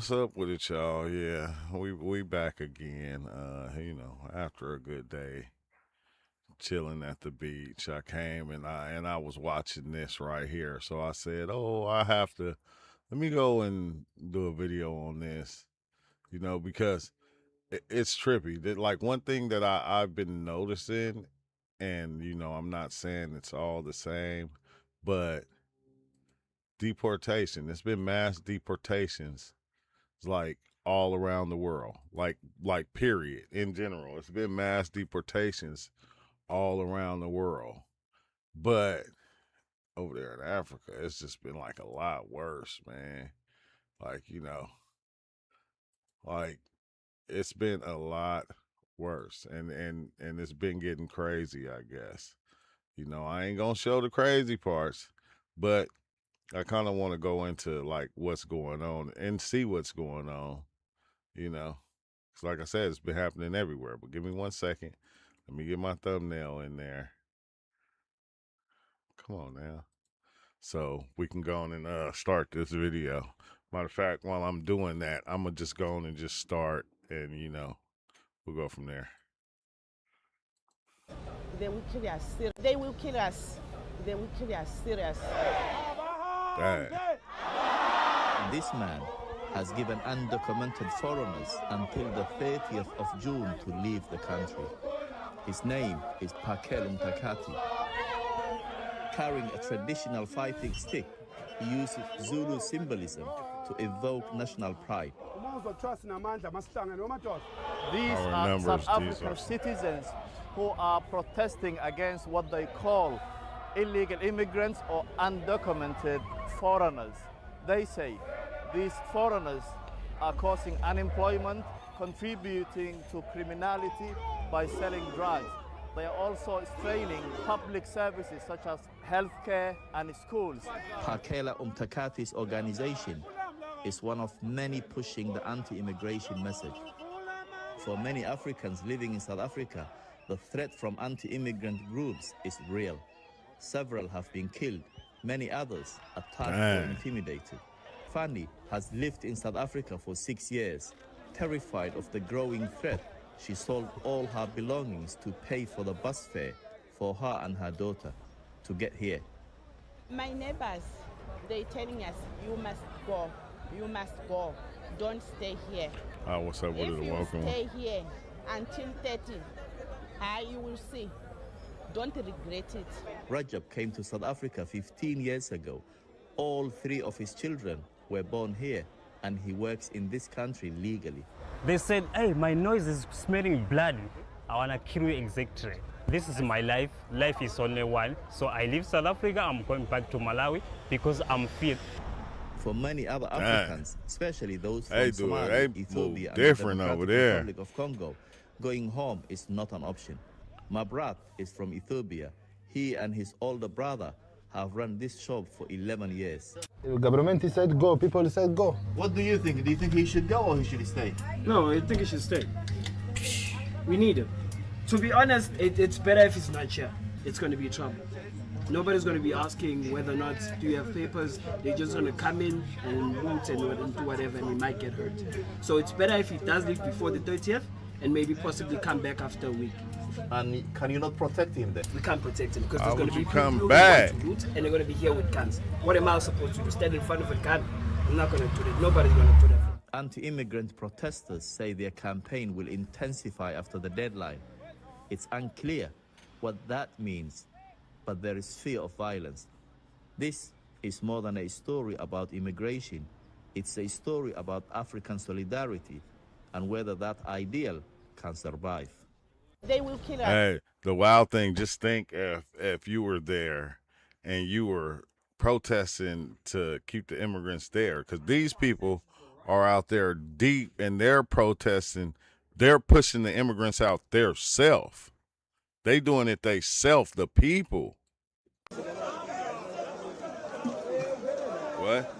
what's up with it, y'all? Yeah, we back again. After a good day chilling at the beach, I came and I was watching this right here. So I said, "Oh, I have to let me go and do a video on this." Because it's trippy. That like one thing that I've been noticing, and I'm not saying it's all the same, but deportation. It's been mass deportations like all around the world. Like period in general. It's been mass deportations all around the world. But over there in Africa, it's just been like a lot worse, man. Like, like it's been a lot worse and it's been getting crazy, I guess. I ain't gonna show the crazy parts, but I kind of want to go into like what's going on and see what's going on, you know. 'Cause like I said, it's been happening everywhere. But give me 1 second. Let me get my thumbnail in there. Come on now. So we can go on and start this video. Matter of fact, while I'm doing that, I'm gonna just go on and just start, and we'll go from there. They will kill us. They will kill us. They will kill us. Serious. Dang. This man has given undocumented foreigners until the 30th of June to leave the country. His name is Pakel Umtakati. Carrying a traditional fighting stick, he uses Zulu symbolism to evoke national pride. These are South African citizens who are protesting against what they call illegal immigrants or undocumented foreigners. They say these foreigners are causing unemployment, contributing to criminality by selling drugs. They are also straining public services such as healthcare and schools. Pakela Umtakati's organization is one of many pushing the anti-immigration message. For many Africans living in South Africa, the threat from anti-immigrant groups is real. Several have been killed, many others attacked or intimidated. Fanny has lived in South Africa for 6 years. Terrified of the growing threat, she sold all her belongings to pay for the bus fare for her and her daughter to get here. My neighbors, they're telling us, you must go. You must go. Don't stay here. What's up with If it? you Welcome. stay here until 30, you will see. Don't regret it. Rajab came to South Africa 15 years ago. All 3 of his children were born here, and he works in this country legally. They said, hey, my nose is smelling blood. I want to kill you exactly. This is my life. Life is only one. So I leave South Africa. I'm going back to Malawi because I'm fit. For many other Africans, especially those from Somalia, they Ethiopia, and different the over Democratic there. Republic of Congo, going home is not an option. Mabrat is from Ethiopia. He and his older brother have run this shop for 11 years. The government said go, people said go. What do you think? Do you think he should go or he should stay? No, I think he should stay. We need him. To be honest, it's better if he's not here. It's going to be trouble. Nobody's going to be asking whether or not do you have papers. They're just going to come in and loot and do whatever, and he might get hurt. So it's better if he does leave before the 30th and maybe possibly come back after a week. And can you not protect him then? We can't protect him because there's How going would to be you people come who back? want to loot, and they're going to be here with guns. What am I supposed to do? Stand in front of a gun? I'm not going to do that. Nobody's going to do that. Anti-immigrant protesters say their campaign will intensify after the deadline. It's unclear what that means, but there is fear of violence. This is more than a story about immigration. It's a story about African solidarity and whether that ideal can survive. They will kill us. Hey, the wild thing, just think if you were there and you were protesting to keep the immigrants there, because these people are out there deep and they're protesting. They're pushing the immigrants out their self. They doing it they self, the people. What?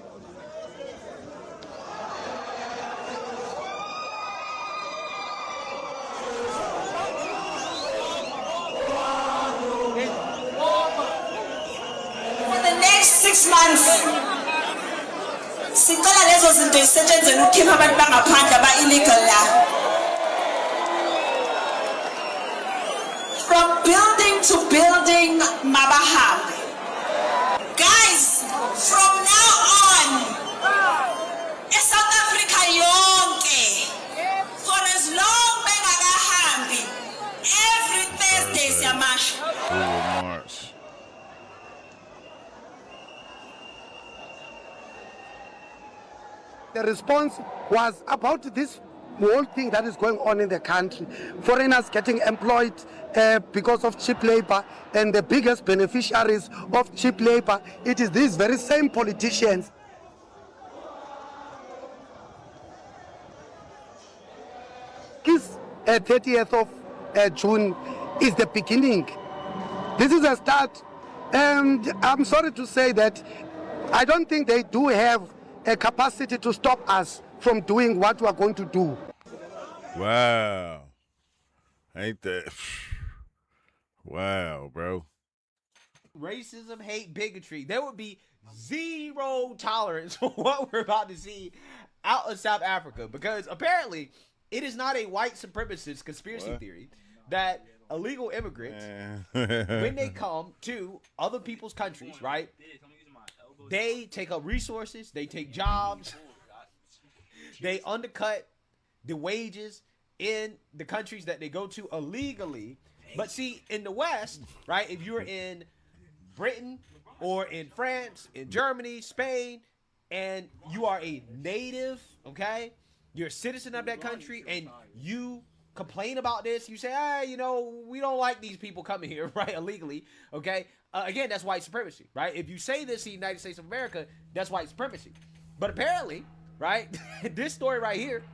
For the next 6 months, sicela lezo ezo zinto zisetshenzela ukukhipha abantu bangaphandle aba-illegal la. From building to building, mabahambe. Guys, from now on, eSouth Africa yonke, for as long bengakahambi, every Thursday siyamasha. We will march. The response was about this whole thing that is going on in the country. Foreigners getting employed because of cheap labor, and the biggest beneficiaries of cheap labor, it is these very same politicians. This 30th of June is the beginning. This is a start, and I'm sorry to say that I don't think they do have a capacity to stop us from doing what we are going to do. Wow. Ain't that... Wow, bro. Racism, hate, bigotry. There would be zero tolerance for what we're about to see out of South Africa, because apparently it is not a white supremacist conspiracy theory that illegal immigrants, when they come to other people's countries, right, they take up resources, they take jobs, they undercut the wages in the countries that they go to illegally. But see, in the West, right, if you're in Britain or in France, in Germany, Spain, and you are a native, okay, you're a citizen of that country, and you complain about this, you say, hey, you know, we don't like these people coming here, right, illegally, okay? Again, that's white supremacy, right? If you say this in the United States of America, that's white supremacy. But apparently, right, this story right here,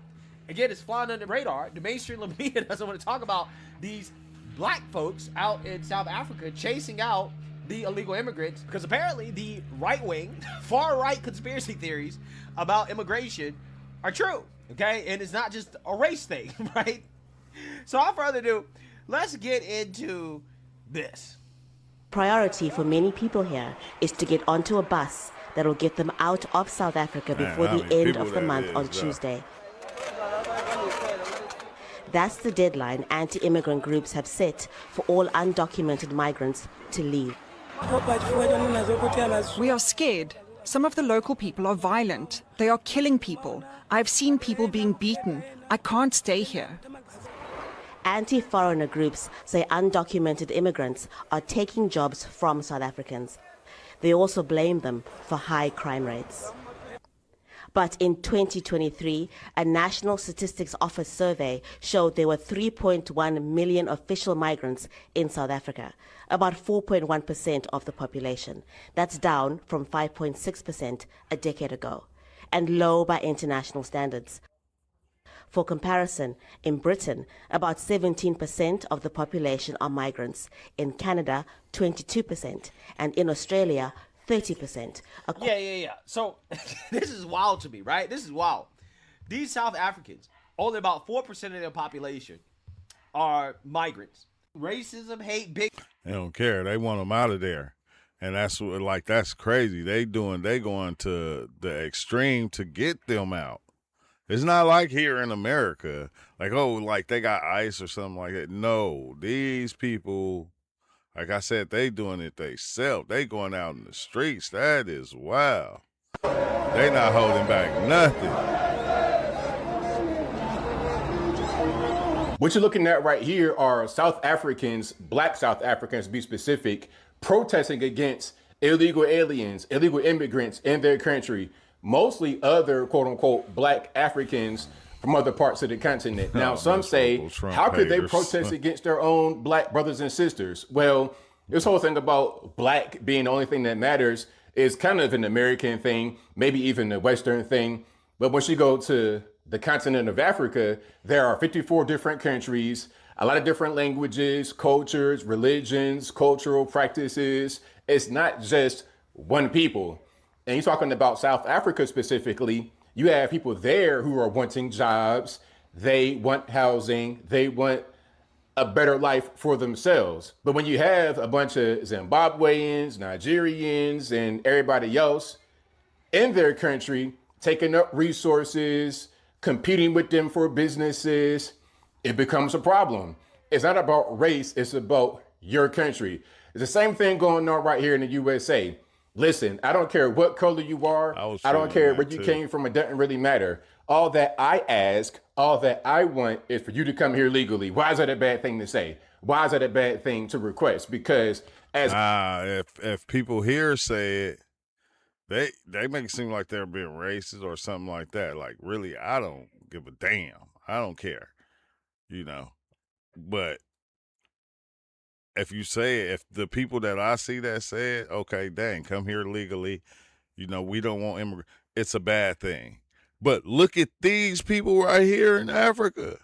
again, it's flying under the radar. The mainstream media doesn't want to talk about these black folks out in South Africa chasing out the illegal immigrants, because apparently the right-wing, far-right conspiracy theories about immigration are true, okay? And it's not just a race thing, right? So without further ado, let's get into this. Priority for many people here is to get onto a bus that will get them out of South Africa before the end of the month on Tuesday. That's the deadline anti-immigrant groups have set for all undocumented migrants to leave. We are scared. Some of the local people are violent. They are killing people. I've seen people being beaten. I can't stay here. Anti-foreigner groups say undocumented immigrants are taking jobs from South Africans. They also blame them for high crime rates. But in 2023, a National Statistics Office survey showed there were 3.1 million official migrants in South Africa, about 4.1% of the population. That's down from 5.6% a decade ago, and low by international standards. For comparison, in Britain, about 17% of the population are migrants. In Canada, 22%. And in Australia, 30%. Yeah. So this is wild to me, right? This is wild. These South Africans, only about 4% of their population are migrants. Racism, hate, big. They don't care. They want them out of there. And that's what, like, that's crazy. They going to the extreme to get them out. It's not like here in America, like, oh, like they got ICE or something like that. No, these people, like I said, they doing it themselves. They going out in the streets. That is wow. They not holding back nothing. What you're looking at right here are South Africans, black South Africans to be specific, protesting against illegal aliens, illegal immigrants in their country. Mostly other quote-unquote black Africans from other parts of the continent. Now, some say, how could they protest against their own black brothers and sisters? Well, this whole thing about black being the only thing that matters is kind of an American thing, maybe even a Western thing. But once you go to the continent of Africa, there are 54 different countries, a lot of different languages, cultures, religions, cultural practices. It's not just one people. And you're talking about South Africa specifically, you have people there who are wanting jobs, they want housing, they want a better life for themselves. But when you have a bunch of Zimbabweans, Nigerians, and everybody else in their country, taking up resources, competing with them for businesses, it becomes a problem. It's not about race, it's about your country. It's the same thing going on right here in the USA. Listen, I don't care what color you are. I don't care where you came from. It doesn't really matter. All that I ask, all that I want is for you to come here legally. Why is that a bad thing to say? Why is that a bad thing to request? Because as if people here say it, they make it seem like they're being racist or something like that. Like, really, I don't give a damn. I don't care, you know. But if you say it, if the people that I see that say it, okay, dang, come here legally. You know, we don't want immigrants. It's a bad thing. But look at these people right here in Africa.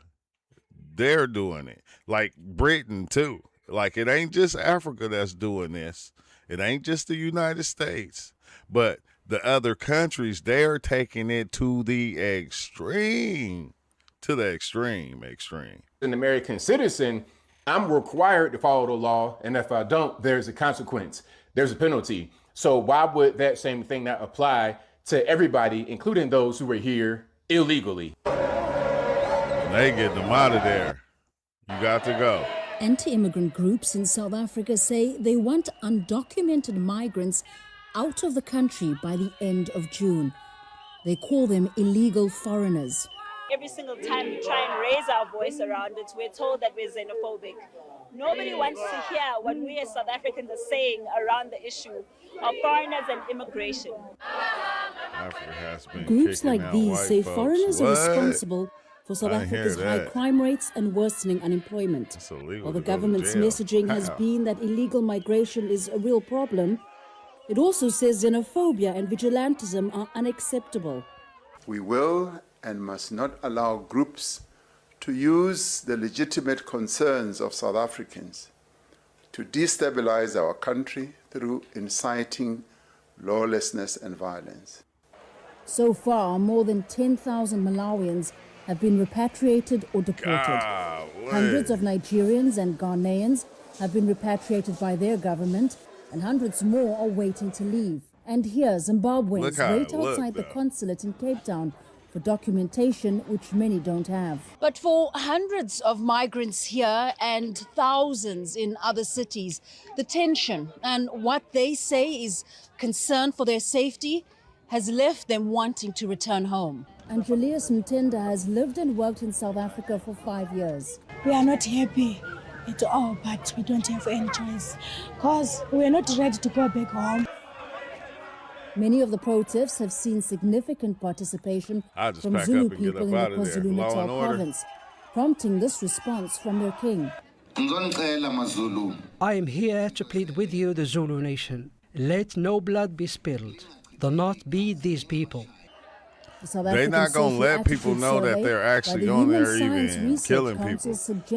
They're doing it. Like Britain, too. Like, it ain't just Africa that's doing this. It ain't just the United States. But the other countries, they're taking it to the extreme. To the extreme. An American citizen, I'm required to follow the law. And if I don't, there's a consequence. There's a penalty. So why would that same thing not apply to everybody, including those who are here illegally? They get them out of there. You got to go. Anti-immigrant groups in South Africa say they want undocumented migrants out of the country by the end of June. They call them illegal foreigners. Every single time we try and raise our voice around it, we're told that we're xenophobic. Nobody wants to hear what we as South Africans are saying around the issue of foreigners and immigration. Groups like these say foreigners are responsible for South Africa's high crime rates and worsening unemployment. While the government's messaging has been that illegal migration is a real problem, it also says xenophobia and vigilantism are unacceptable. We will and must not allow groups to use the legitimate concerns of South Africans to destabilize our country through inciting lawlessness and violence. So far, more than 10,000 Malawians have been repatriated or deported. Hundreds of Nigerians and Ghanaians have been repatriated by their government, and hundreds more are waiting to leave. And here, Zimbabweans wait outside the consulate in Cape Town for documentation which many don't have. But for hundreds of migrants here and thousands in other cities, the tension and what they say is concern for their safety has left them wanting to return home. And Julius Mtenda has lived and worked in South Africa for 5 years. We are not happy at all, but we don't have any choice because we are not ready to go back home. Many of the protests have seen significant participation from Zulu people in the KwaZulu-Natal province, prompting this response from their king. I am here to plead with you, the Zulu nation. Let no blood be spilled. Do not be these people. They're not going to let people know that they're actually going there even killing people.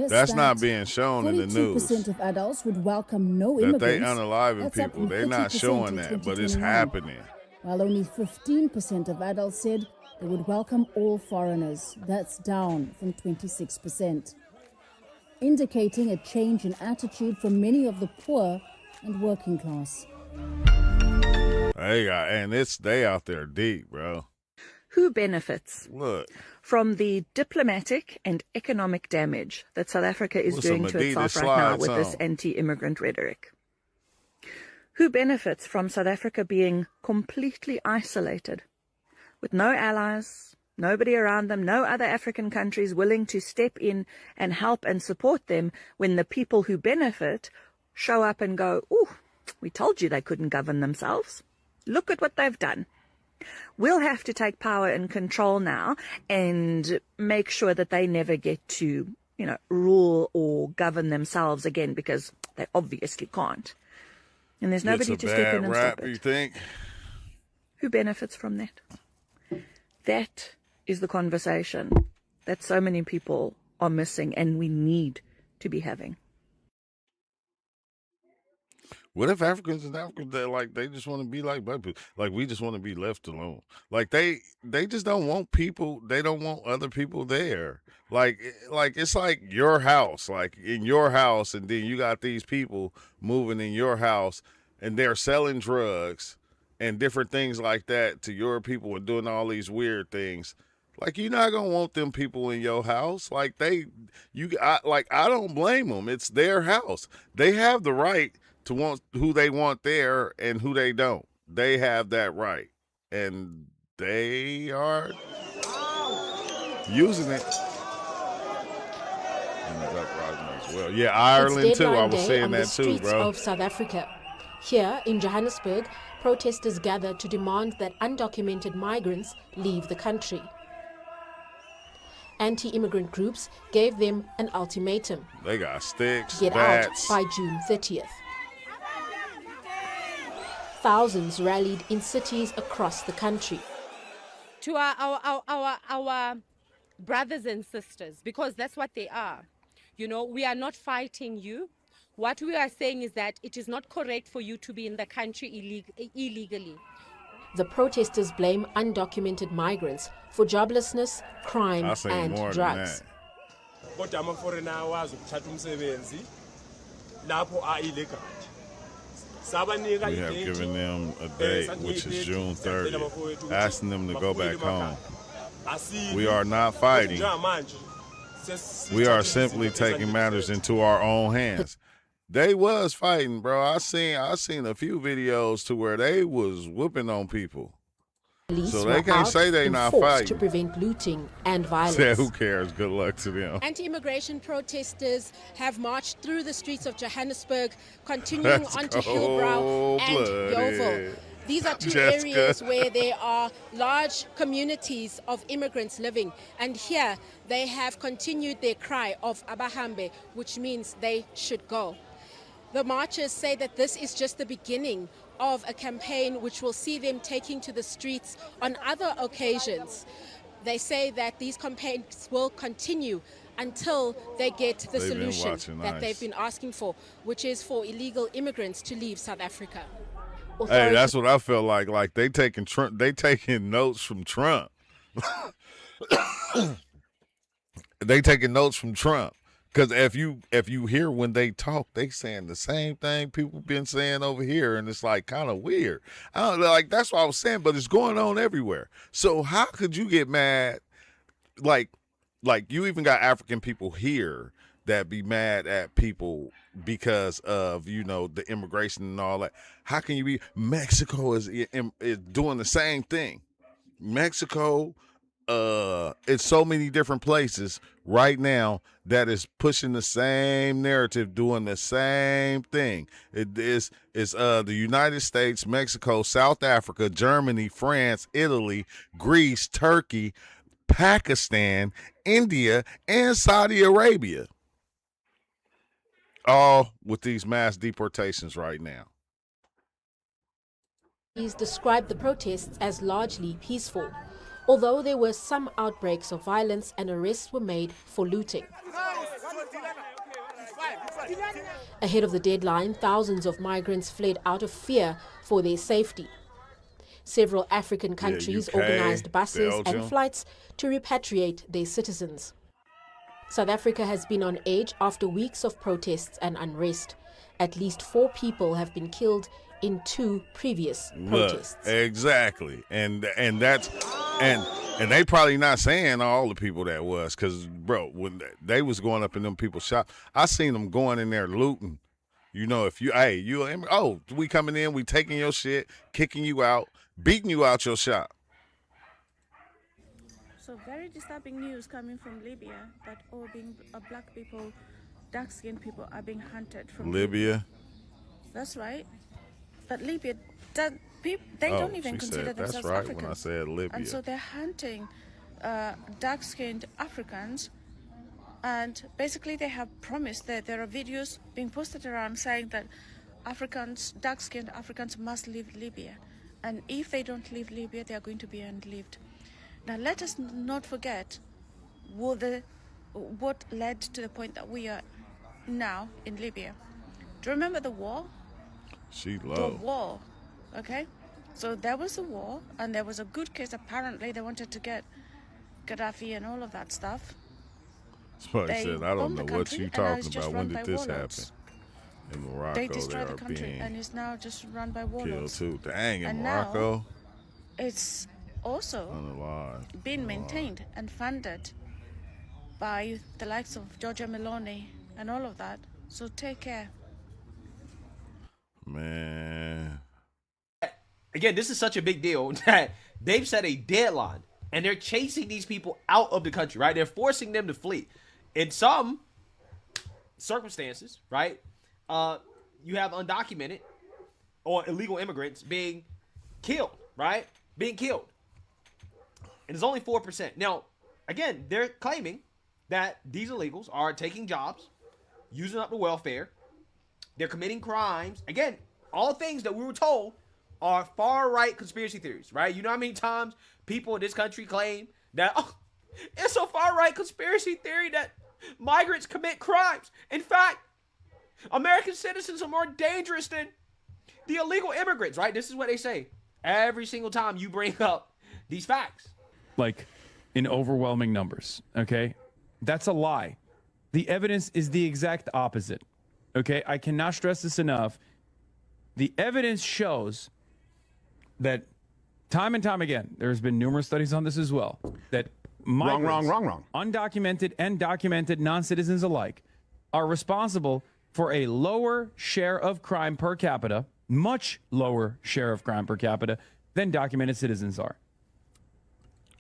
That's not being shown in the news. 42% of adults would welcome no immigrants. That they unaliving people. They're not showing that, but it's happening. While only 15% of adults said they would welcome all foreigners. That's down from 26%. Indicating a change in attitude from many of the poor and working class. They out there deep, bro. Who benefits Look. from the diplomatic and economic damage that South Africa is doing to itself right now with this anti-immigrant rhetoric? Who benefits from South Africa being completely isolated, with no allies, nobody around them, no other African countries willing to step in and help and support them when the people who benefit show up and go, "Ooh, we told you they couldn't govern themselves. Look at what they've done." We'll have to take power and control now and make sure that they never get to, rule or govern themselves again, because they obviously can't. And there's nobody to step in and stop it. You think? Who benefits from that? That is the conversation that so many people are missing and we need to be having. What if Africans and Africans, they just want to be like black people? Like, we just want to be left alone. Like, they just don't want people. They don't want other people there. Like it's like your house, like in your house, and then you got these people moving in your house, and they're selling drugs, and different things like that to your people and doing all these weird things. Like, you're not gonna want them people in your house. Like, I don't blame them. It's their house. They have the right to want who they want there and who they don't. They have that right, and they are using it. And it's uprising as well. Yeah, Ireland too. I was saying that too, bro. Of South Africa. Here in Johannesburg, protesters gathered to demand that undocumented migrants leave the country. Anti-immigrant groups gave them an ultimatum. They got sticks, Get bats. out by June 30th. Thousands rallied in cities across the country. To our brothers and sisters, because that's what they are. You know, we are not fighting you. What we are saying is that it is not correct for you to be in the country illegally. The protesters blame undocumented migrants for joblessness, crime, and drugs. We have given them a date, which is June 30th, asking them to go back home. We are not fighting. We are simply taking matters into our own hands. They was fighting, bro. I seen a few videos to where they was whooping on people. Police so they can't say they not fighting. To prevent looting and violence. Yeah, who cares? Good luck to them. Anti-immigration protesters have marched through the streets of Johannesburg, continuing onto Hillbrow and Yeoville. These are two areas where there are large communities of immigrants living. And here they have continued their cry of Abahambe, which means they should go. The marchers say that this is just the beginning of a campaign which will see them taking to the streets on other occasions. They say that these campaigns will continue until they get the solution that they've been asking for, which is for illegal immigrants to leave South Africa. Hey, that's what I felt like. Like they taking notes from Trump. They taking notes from Trump. Because if you hear when they talk, they saying the same thing people been saying over here, and it's like kind of weird. I don't like that's what I was saying, but it's going on everywhere. So how could you get mad? Like you even got African people here that be mad at people because of the immigration and all that. How can you be? Mexico is doing the same thing. Mexico. It's so many different places right now that is pushing the same narrative, doing the same thing. It's the United States, Mexico, South Africa, Germany, France, Italy, Greece, Turkey, Pakistan, India, and Saudi Arabia. All with these mass deportations right now. He's described the protests as largely peaceful, although there were some outbreaks of violence and arrests were made for looting. Ahead of the deadline, thousands of migrants fled out of fear for their safety. Several African countries organized buses and flights to repatriate their citizens. South Africa has been on edge after weeks of protests and unrest. At least 4 people have been killed in 2 previous protests. Exactly. And they probably not saying all the people that was, because bro, when they was going up in them people's shop, I seen them going in there looting. If we coming in, we taking your shit, kicking you out, beating you out your shop. So very disturbing news coming from Libya that all being black people, dark-skinned people are being hunted from Libya. That's right. But Libya, they don't even consider themselves that's right Africans. when I said Libya. And so they're hunting dark-skinned Africans, and basically they have promised that there are videos being posted around saying that dark-skinned Africans must leave Libya. And if they don't leave Libya, they are going to be unlived. Now, let us not forget what led to the point that we are now in Libya. Do you remember the war? The war, okay? So there was a war, and there was a good case. Apparently, they wanted to get Gaddafi and all of that stuff. Somebody said, I don't know what you talking about. When did this happen? In Morocco, they destroyed the country, and it's now just run by warlords. Killed too. Dang, in And Morocco. now it's also being maintained and funded by the likes of Giorgia Meloni and all of that. So take care. Man. Again, this is such a big deal that they've set a deadline and they're chasing these people out of the country, right? They're forcing them to flee. In some circumstances, right, you have undocumented or illegal immigrants being killed, right? Being killed. And it's only 4%. Now, again, they're claiming that these illegals are taking jobs, using up the welfare, they're committing crimes. Again, all things that we were told are far-right conspiracy theories, right? You know how many times people in this country claim that, oh, it's a far-right conspiracy theory that migrants commit crimes. In fact, American citizens are more dangerous than the illegal immigrants, right? This is what they say every single time you bring up these facts. Like, in overwhelming numbers, okay? That's a lie. The evidence is the exact opposite, okay? I cannot stress this enough. The evidence shows that time and time again, there's been numerous studies on this as well, that migrants, wrong. undocumented and documented non-citizens alike, are responsible for a lower share of crime per capita, much lower share of crime per capita than documented citizens are.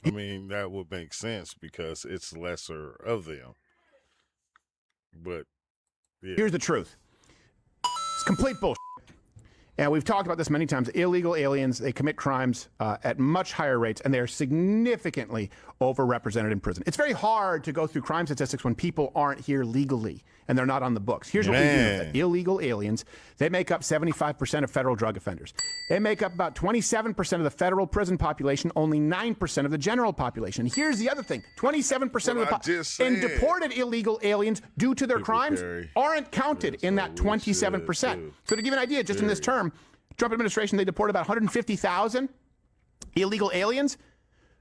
I mean, that would make sense because it's lesser of them. But yeah. Here's the truth. It's complete bullshit. And we've talked about this many times. Illegal aliens, they commit crimes at much higher rates, and they're significantly overrepresented in prison. It's very hard to go through crime statistics when people aren't here legally and they're not on the books. Here's what we do know, that illegal aliens, they make up 75% of federal drug offenders. They make up about 27% of the federal prison population, only 9% of the general population. Here's the other thing. 27% of the population and deported illegal aliens due to their crimes aren't counted in that 27%. So to give you an idea, just in this term, Trump administration, they deported about 150,000 illegal aliens.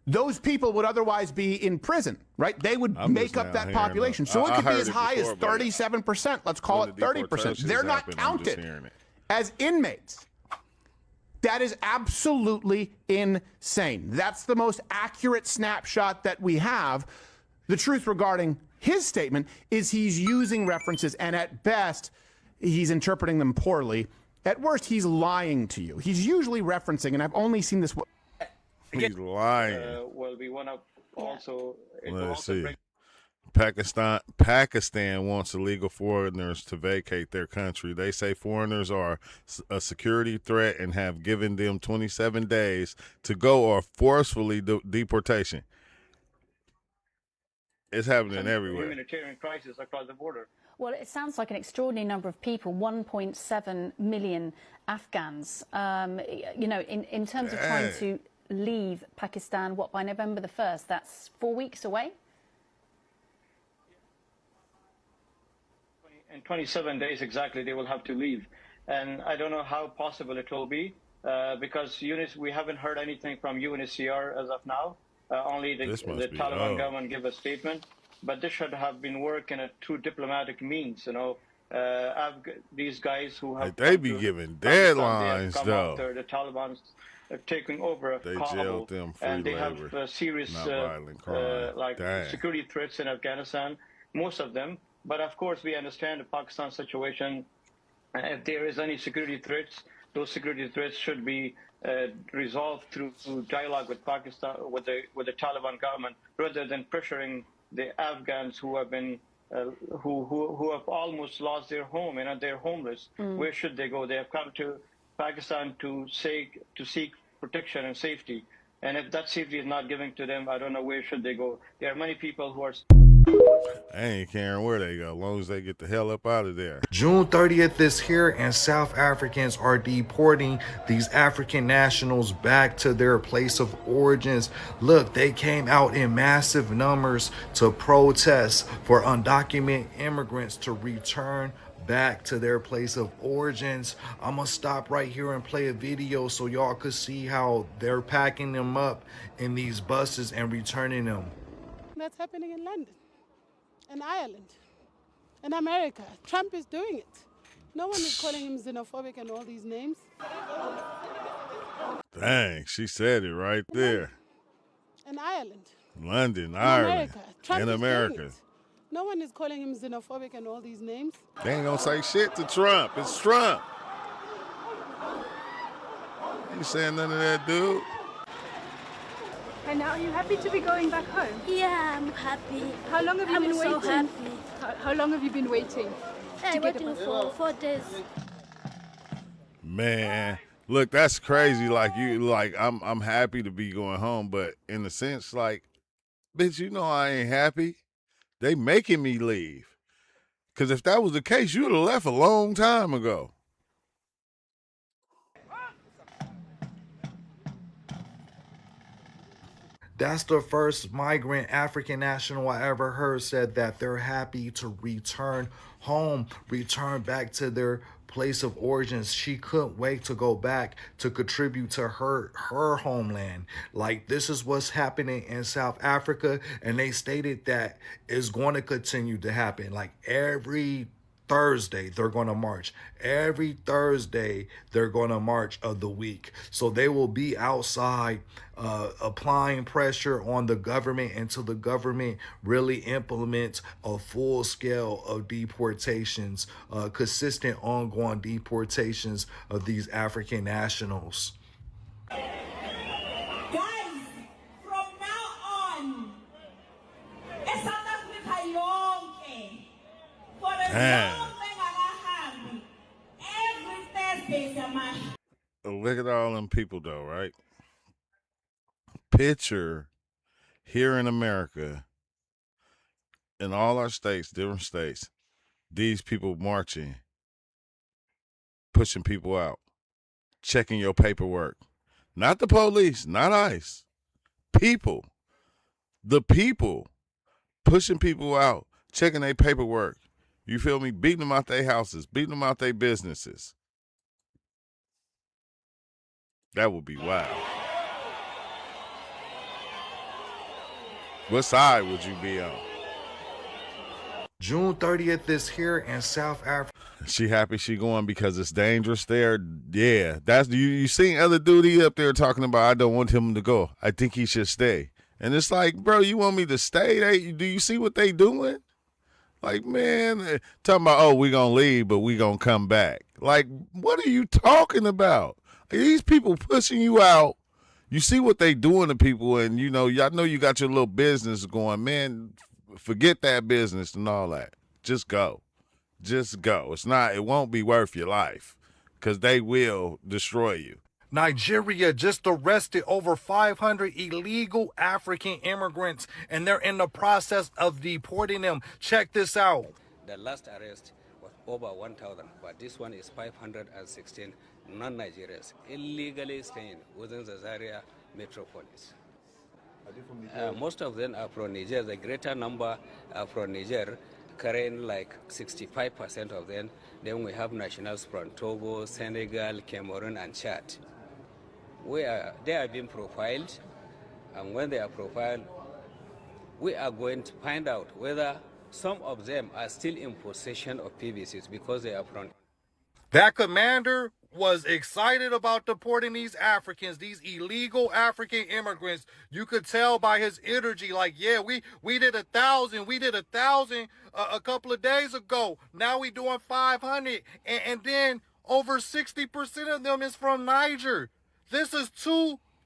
Those people would otherwise be in prison, right? They would make up that population. So it could be as high as 37%. Let's call it 30%. They're not counted as inmates. That is absolutely insane. That's the most accurate snapshot that we have. The truth regarding his statement is he's using references, and at best, he's interpreting them poorly. At worst, he's lying to you. He's usually referencing, and I've only seen this. He's lying. Well, we want to also. Let's see. Pakistan wants illegal foreigners to vacate their country. They say foreigners are a security threat and have given them 27 days to go or forcefully deportation. It's happening everywhere. Humanitarian crisis across the border. Well, it sounds like an extraordinary number of people, 1.7 million Afghans, in terms of trying to leave Pakistan, by November the 1st? That's 4 weeks away? In 27 days exactly, they will have to leave. And I don't know how possible it will be because we haven't heard anything from UNHCR as of now. Only the Taliban government give a statement. But this should have been working through diplomatic means, these guys who have... They be giving deadlines, though. After the Taliban's taking over they Kabul, jailed them free and they labor, have serious security threats in Afghanistan, most of them. But of course, we understand the Pakistan situation. If there is any security threats, those security threats should be resolved through dialogue with Pakistan, with the Taliban government, rather than pressuring the Afghans who have been who have almost lost their home and they're homeless. Where should they go? They have come to Pakistan to seek protection and safety. And if that safety is not given to them, I don't know where should they go. There are many people who are... I ain't caring where they go, as long as they get the hell up out of there. June 30th is here, and South Africans are deporting these African nationals back to their place of origins. Look, they came out in massive numbers to protest for undocumented immigrants to return back to their place of origins. I'm gonna stop right here and play a video so y'all could see how they're packing them up in these buses and returning them. That's happening in London, in Ireland, in America. Trump is doing it. No one is calling him xenophobic and all these names. Dang, she said it right there. In Ireland. London, In Ireland. America. Trump In is doing America. it. No one is calling him xenophobic and all these names. They ain't gonna say shit to Trump. It's Trump. You saying none of that, dude? And now, are you happy to be going back home? Yeah, I'm happy. How long have you been waiting? I'm so happy. How long have you been waiting? I'm waiting for 4 days. Man, look, that's crazy. Like I'm happy to be going home, but in a sense, like, bitch, you know I ain't happy. They making me leave. Cause if that was the case, you'd have left a long time ago. That's the first migrant African national I ever heard said that they're happy to return home, return back to their place of origins. She couldn't wait to go back to contribute to her homeland. Like, this is what's happening in South Africa, and they stated that it's going to continue to happen. Like, every Thursday, they're going to march. Every Thursday, they're going to march of the week. So they will be outside applying pressure on the government until the government really implements a full scale of deportations, consistent ongoing deportations of these African nationals. Guys, from now on, it's South Africa yonke. For the every Thursday is a match. Look at all them people, though, right? Picture here in America, in all our states, different states, these people marching, pushing people out, checking your paperwork. Not the police, not ICE. People. The people pushing people out, checking their paperwork. You feel me? Beating them out their houses, beating them out their businesses. That would be wild. What side would you be on? June 30th is here in South Africa. She happy she going because it's dangerous there? Yeah. That's you seen other dude up there talking about, I don't want him to go. I think he should stay. And it's like, bro, you want me to stay? Do you see what they doing? Like, man, talking about, oh, we going to leave, but we going to come back. Like, what are you talking about? These people pushing you out. You see what they doing to people, and, you know, y'all know you got your little business going. Man, forget that business and all that. Just go. Just go. It won't be worth your life because they will destroy you. Nigeria just arrested over 500 illegal African immigrants, and they're in the process of deporting them. Check this out. The last arrest was over 1,000, but this one is 516 non-Nigerians illegally staying within the Zaria metropolis. Most of them are from Niger. The greater number are from Niger, carrying like 65% of them. Then we have nationals from Togo, Senegal, Cameroon, and Chad. They are being profiled, and when they are profiled, we are going to find out whether some of them are still in possession of PVCs because they are from. That commander was excited about deporting these Africans, these illegal African immigrants. You could tell by his energy, like, yeah, we did 1,000. We did 1,000 a couple of days ago. Now we doing 500. And then over 60% of them is from Niger. This is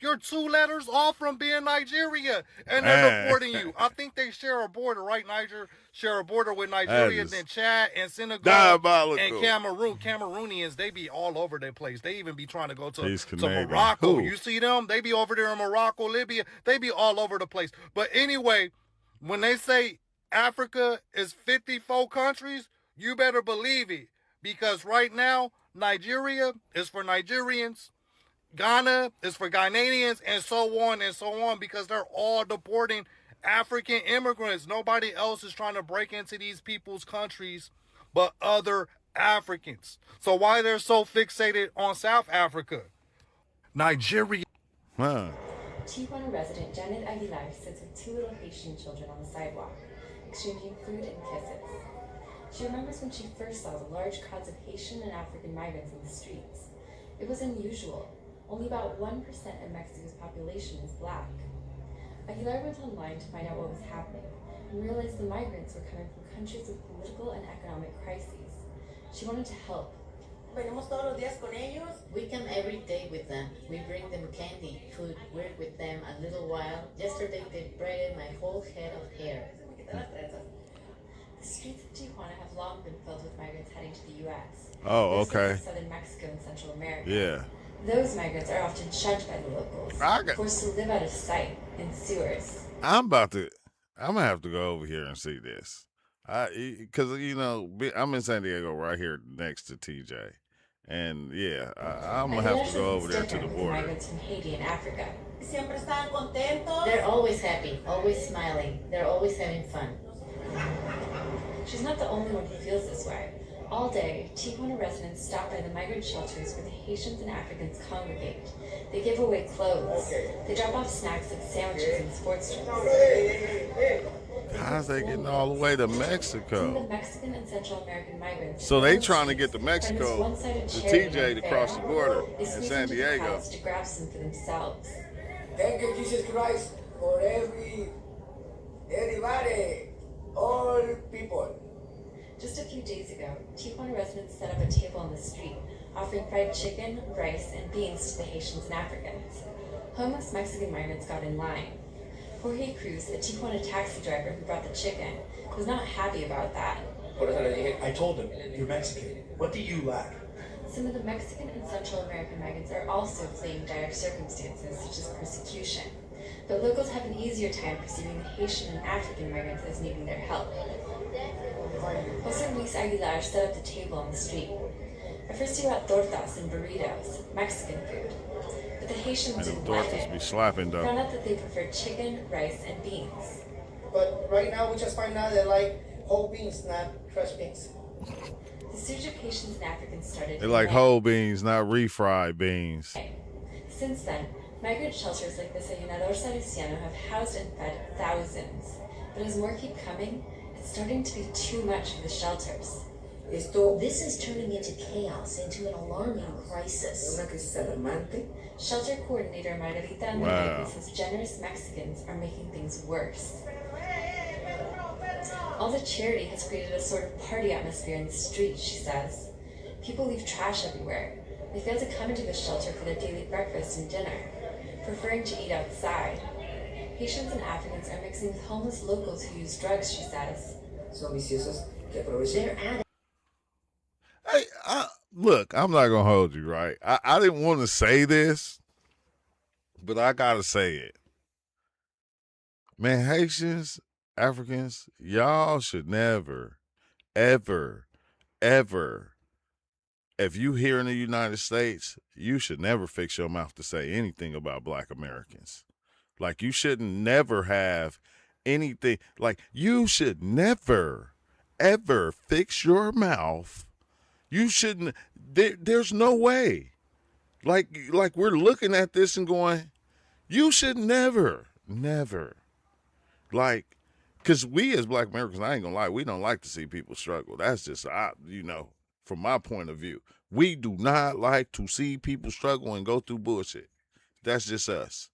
you're 2 letters off from being Nigeria, and they're deporting you. I think they share a border, right? Niger share a border with Nigeria, then Chad and Senegal and Cameroon. Cameroonians, they be all over their place. They even be trying to go to Morocco. You see them? They be over there in Morocco, Libya. They be all over the place. But anyway, when they say Africa is 54 countries, you better believe it. Because right now, Nigeria is for Nigerians. Ghana is for Ghanaians, and so on, because they're all deporting African immigrants. Nobody else is trying to break into these people's countries but other Africans. So why they're so fixated on South Africa? Nigeria. Tijuana resident Janet Aguilar sits with 2 little Haitian children on the sidewalk, exchanging food and kisses. She remembers when she first saw the large crowds of Haitian and African migrants in the streets. It was unusual. Only about 1% of Mexico's population is black. Aguilar went online to find out what was happening and realized the migrants were coming from countries with political and economic crises. She wanted to help. Venimos todos los días con ellos. We come every day with them. We bring them candy, food, work with them a little while. Yesterday they braided my whole head of hair. The streets of Tijuana have long been filled with migrants heading to the U.S. Oh, okay. Southern Mexico and Central America. Yeah. Those migrants are often shunned by the locals, forced to live out of sight in sewers. I'm gonna have to go over here and see this. Because I'm in San Diego, right here next to TJ, and yeah, I'm gonna have to go over there to the border. Migrants from Haiti and Africa. Siempre están contentos. They're always happy, always smiling. They're always having fun. She's not the only one who feels this way. All day, Tijuana residents stop by the migrant shelters where the Haitians and Africans congregate. They give away clothes. They drop off snacks like sandwiches and sports drinks. How's they getting all the way to Some of Mexico? the Mexican and Central American migrants. So they trying to get to Mexico, to TJ, to cross the border They in squeeze San into the Diego. crowds to grab some for themselves. Thank you, Jesus Christ, for everybody, all people. Just a few days ago, Tijuana residents set up a table on the street, offering fried chicken, rice, and beans to the Haitians and Africans. Homeless Mexican migrants got in line. Jorge Cruz, a Tijuana taxi driver who brought the chicken, was not happy about that. I told him, you're Mexican. What do you lack? Some of the Mexican and Central American migrants are also fleeing dire circumstances, such as persecution. But locals have an easier time perceiving the Haitian and African migrants as needing their help. Jose Luis Aguilar set up the table on the street. At first he brought tortas and burritos, Mexican food. But the Haitians didn't like it. Be slapping though. Found out that they preferred chicken, rice, and beans. But right now we just find out they like whole beans, not crushed beans. The surge of Haitians and Africans started. They like whole beans, not refried beans. Since then, migrant shelters like the Desayunador Salesiano have housed and fed thousands. But as more keep coming, it's starting to be too much for the shelters. This is turning into chaos, into an alarming crisis. Shelter coordinator Margarita Andrade says generous Mexicans are making things worse. All the charity has created a sort of party atmosphere in the streets, she says. People leave trash everywhere. They fail to come into the shelter for their daily breakfast and dinner, preferring to eat outside. Haitians and Africans are mixing with homeless locals who use drugs, she says. They're addicts. Hey, look, I'm not gonna hold you, right? I didn't want to say this, but I gotta say it. Man, Haitians, Africans, y'all should never, ever, ever, if you here in the United States, you should never fix your mouth to say anything about Black Americans. Like, you shouldn't never have anything. Like, you should never, ever fix your mouth. You shouldn't. There's no way. Like we're looking at this and going, you should never. Like, because we as Black Americans, I ain't gonna lie, we don't like to see people struggle. That's just, from my point of view, we do not like to see people struggle and go through bullshit. That's just us.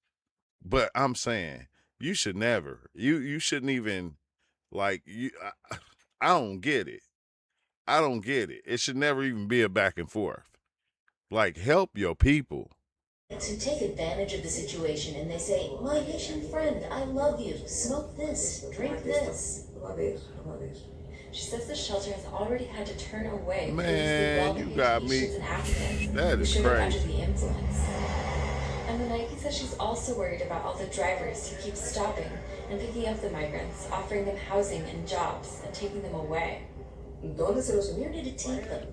But I'm saying, you should never. You shouldn't even, like, I don't get it. I don't get it. It should never even be a back and forth. Like, help your people. To take advantage of the situation, and they say, my Haitian friend, I love you. Smoke this, drink this. She says the shelter has already had to turn away Man, you got me. That is crazy. The influence. And the Nike says she's also worried about all the drivers who keep stopping and picking up the migrants, offering them housing and jobs, and taking them away. Where did it take them?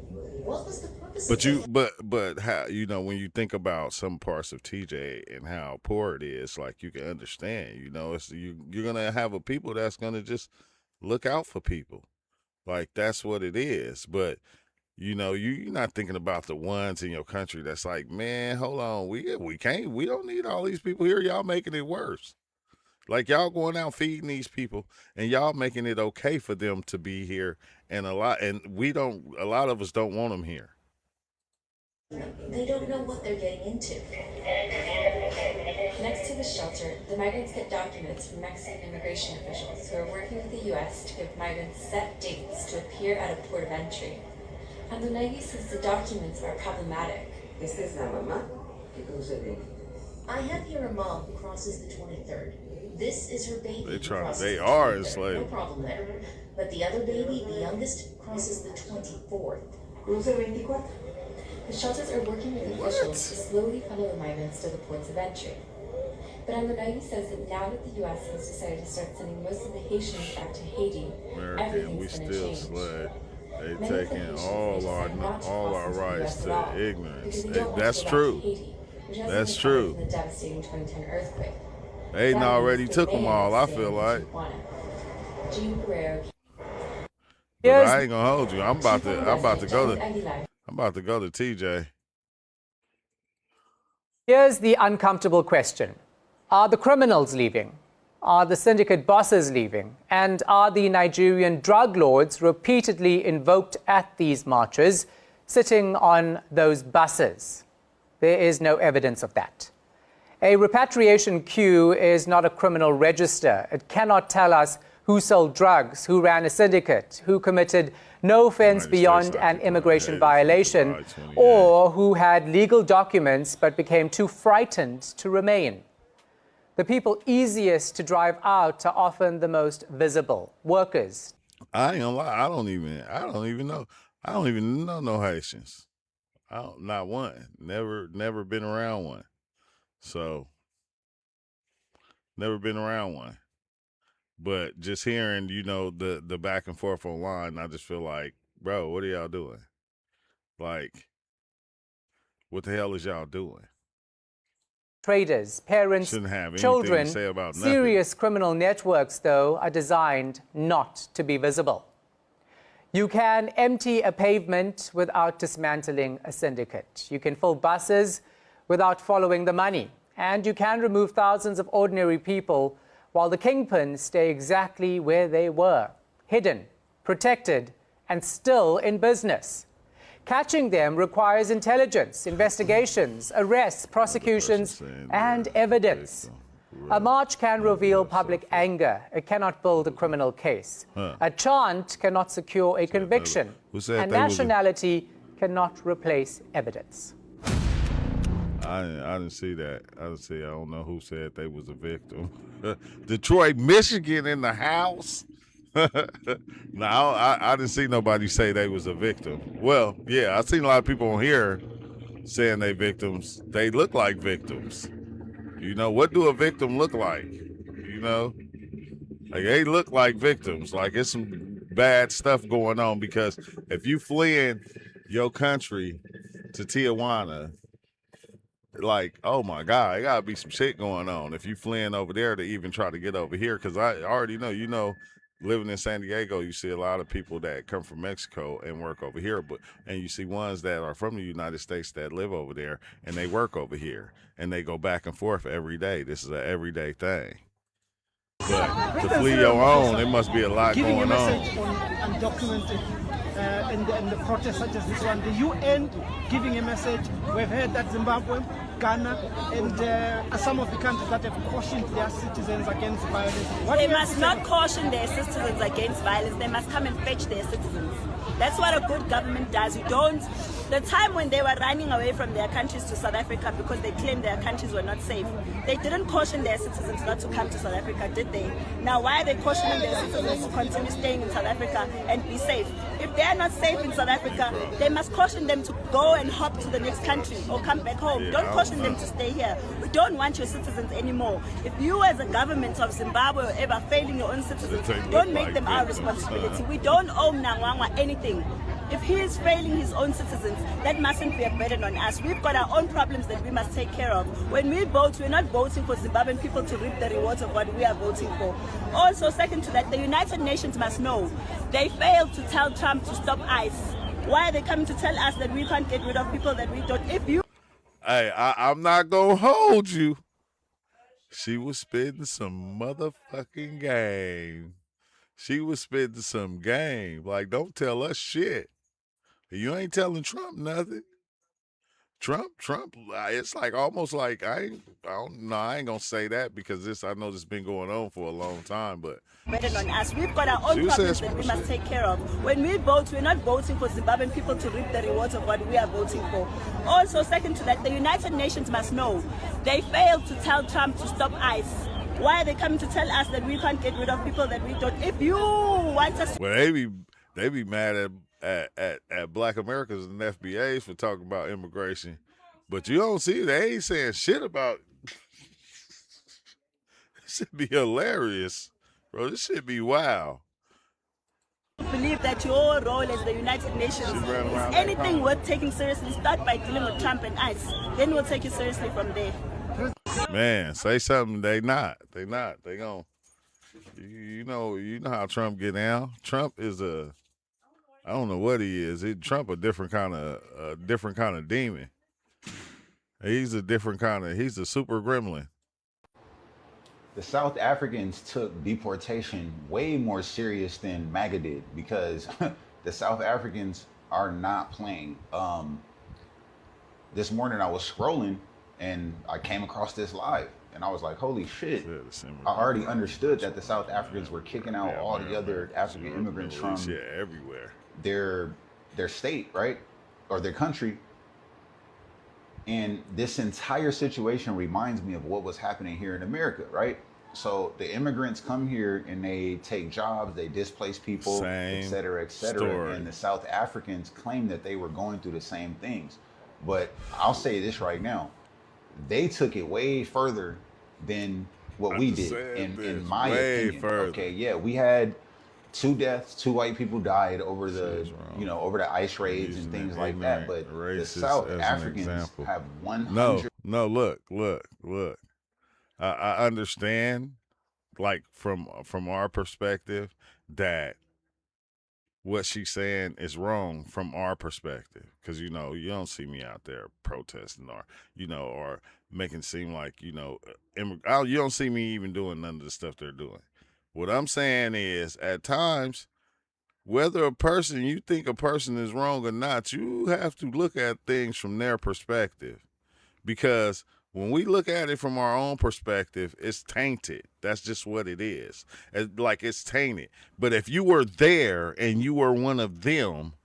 What was the purpose? But how, when you think about some parts of TJ and how poor it is, like, you can understand. It's you're gonna have a people that's gonna just look out for people, like, that's what it is. But you're not thinking about the ones in your country that's like, man, hold on, we don't need all these people here. Y'all making it worse. Like, y'all going out feeding these people, and y'all making it okay for them to be here, and a lot of us don't want them here. They don't know what they're getting into. Next to the shelter, the migrants get documents from Mexican immigration officials who are working with the U.S. to give migrants set dates to appear at a port of entry. And Lunagi says the documents are problematic. Esta es la mamá que cruza el I have here a mom who crosses the 23rd. This is her baby. They are enslaved. No problem there. But the other baby, the youngest, crosses the 24th. Cruza el 24. The shelters are working with officials to slowly funnel the migrants to the ports of entry. But Amunagi says that now that the U.S. has decided to start sending most of the Haitians back to Haiti, everything's going to change. Slave. They taking all our rights to ignorance. That's true. That's true. The devastating 2010 earthquake. They already took them all, I feel like. But I ain't gonna hold you. I'm about to go to TJ. Here's the uncomfortable question. Are the criminals leaving? Are the syndicate bosses leaving? And are the Nigerian drug lords repeatedly invoked at these marches sitting on those buses? There is no evidence of that. A repatriation queue is not a criminal register. It cannot tell us who sold drugs, who ran a syndicate, who committed no offense beyond an immigration violation, or who had legal documents but became too frightened to remain. The people easiest to drive out are often the most visible. Workers. I ain't gonna lie. I don't even know. I don't even know no Haitians. Not one. Never been around one. So, never been around one. But just hearing, the back and forth online, I just feel like, bro, what are y'all doing? Like, what the hell is y'all doing? Traders, parents, children, serious criminal networks, though, are designed not to be visible. You can empty a pavement without dismantling a syndicate. You can fill buses without following the money. And you can remove thousands of ordinary people while the kingpins stay exactly where they were, hidden, protected, and still in business. Catching them requires intelligence, investigations, arrests, prosecutions, and evidence. A march can reveal public anger. It cannot build a criminal case. A chant cannot secure a conviction. And nationality cannot replace evidence. I didn't see that. I don't know who said they was a victim. Detroit, Michigan in the house. No, I didn't see nobody say they was a victim. Well, yeah, I've seen a lot of people on here saying they victims. They look like victims. What do a victim look like? Like, they look like victims. Like, it's some bad stuff going on, because if you fleeing your country to Tijuana, like, oh my God, it gotta be some shit going on if you fleeing over there to even try to get over here. Because I already know, living in San Diego, you see a lot of people that come from Mexico and work over here, and you see ones that are from the United States that live over there and they work over here, and they go back and forth every day. This is an everyday thing. But to flee your own, it must be a lot going on. Undocumented and the protests such as this one, the UN giving a message. We've heard that Zimbabwe, Ghana, and some of the countries that have cautioned their citizens against violence. They must not caution their citizens against violence. They must come and fetch their citizens. That's what a good government does. The time when they were running away from their countries to South Africa because they claimed their countries were not safe, they didn't caution their citizens not to come to South Africa, did they? Now, why are they cautioning their citizens to continue staying in South Africa and be safe? If they are not safe in South Africa, they must caution them to go and hop to the next country or come back home. Don't caution them to stay here. We don't want your citizens anymore. If you as a government of Zimbabwe are ever failing your own citizens, don't make them our responsibility. We don't owe Mnangagwa anything. If he is failing his own citizens, that mustn't be a burden on us. We've got our own problems that we must take care of. When we vote, we're not voting for Zimbabwean people to reap the rewards of what we are voting for. Also, second to that, the United Nations must know. They failed to tell Trump to stop ICE. Why are they coming to tell us that we can't get rid of people that we don't? Hey, I'm not going to hold you. She was spitting some motherfucking game. She was spitting some game. Like, don't tell us shit. You ain't telling Trump nothing. Trump, it's like almost like I don't know. I ain't gonna say that because I know this has been going on for a long time, but burden on us. We've got our own problems that we must take care of. When we vote, we're not voting for Zimbabwean people to reap the rewards of what we are voting for. Also, second to that, the United Nations must know they failed to tell Trump to stop ICE. Why are they coming to tell us that we can't get rid of people that we don't? If you want us, well, they be mad at Black Americans and FBAs for talking about immigration, but you don't see they ain't saying shit about. This should be hilarious, bro. This should be wild. Believe that your role as the United Nations is anything worth taking seriously. Start by dealing with Trump and ICE. Then we'll take you seriously from there. Man, say something. They not. They gon'. You know how Trump get down. Trump is I don't know what he is. Trump a different kind of demon. He's a super gremlin. The South Africans took deportation way more serious than MAGA did because the South Africans are not playing. This morning I was scrolling and I came across this live and I was like, holy shit. I already understood that the South Africans were kicking out all the other African immigrants from everywhere. Their state, right? Or their country. And this entire situation reminds me of what was happening here in America, right? So the immigrants come here and they take jobs, they displace people, et cetera, et cetera. Story. And the South Africans claim that they were going through the same things. But I'll say this right now, they took it way further than what we did, in my opinion. Further. Okay, yeah, we had 2 deaths, 2 white people died over the ICE raids and things like that. But the South Africans have 100. No, look. I understand, like from our perspective, that what she's saying is wrong from our perspective, because you don't see me out there protesting or making it seem like you don't see me even doing none of the stuff they're doing. What I'm saying is, at times, whether you think a person is wrong or not, you have to look at things from their perspective. Because when we look at it from our own perspective, it's tainted. That's just what it is. It's tainted. But if you were there and you were one of them,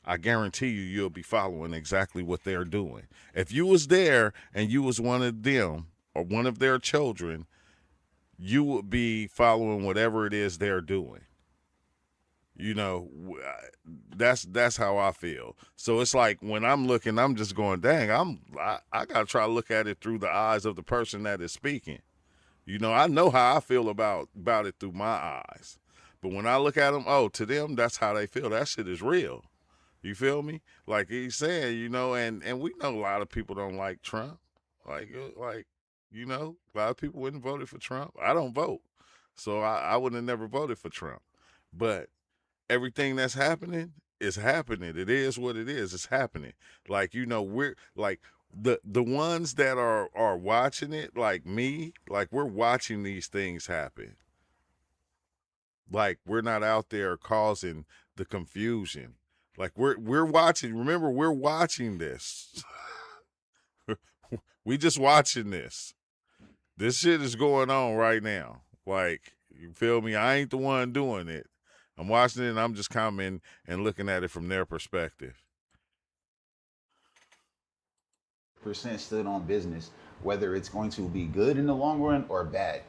I guarantee you'll be following exactly what they're doing. If you was there and you was one of them or one of their children, you would be following whatever it is they're doing. That's how I feel. So it's like when I'm looking, I'm just going, dang, I gotta try to look at it through the eyes of the person that is speaking. I know how I feel about it through my eyes. But when I look at them, to them, that's how they feel. That shit is real. You feel me? Like he's saying, and we know a lot of people don't like Trump. A lot of people wouldn't vote for Trump. I don't vote. So I would have never voted for Trump. But everything that's happening is happening. It is what it is. It's happening. We're like the ones that are watching it, like me, we're watching these things happen. We're not out there causing the confusion. We're watching. Remember, we're watching this. We just watching this. This shit is going on right now. You feel me? I ain't the one doing it. I'm watching it and I'm just commenting and looking at it from their perspective. % stood on business, whether it's going to be good in the long run or bad.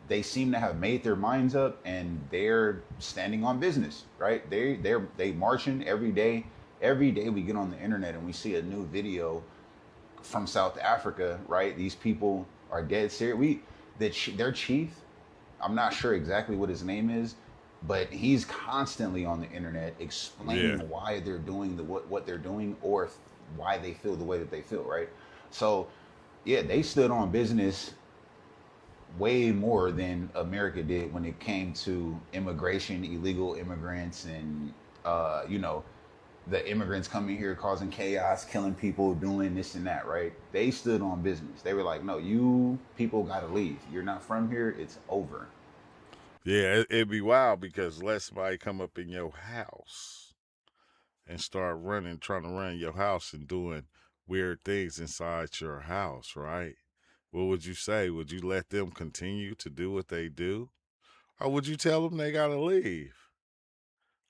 They seem to have made their minds up and they're standing on business, right? They marching every day. Every day we get on the internet and we see a new video from South Africa, right? These people are dead serious. Their chief, I'm not sure exactly what his name is, but he's constantly on the internet explaining why they're doing what they're doing or why they feel the way that they feel, right? So, yeah, they stood on business way more than America did when it came to immigration, illegal immigrants, and the immigrants coming here causing chaos, killing people, doing this and that, right? They stood on business. They were like, no, you people got to leave. You're not from here. It's over. Yeah, it'd be wild because let somebody come up in your house and start trying to run your house and doing weird things inside your house, right? What would you say? Would you let them continue to do what they do? Or would you tell them they got to leave?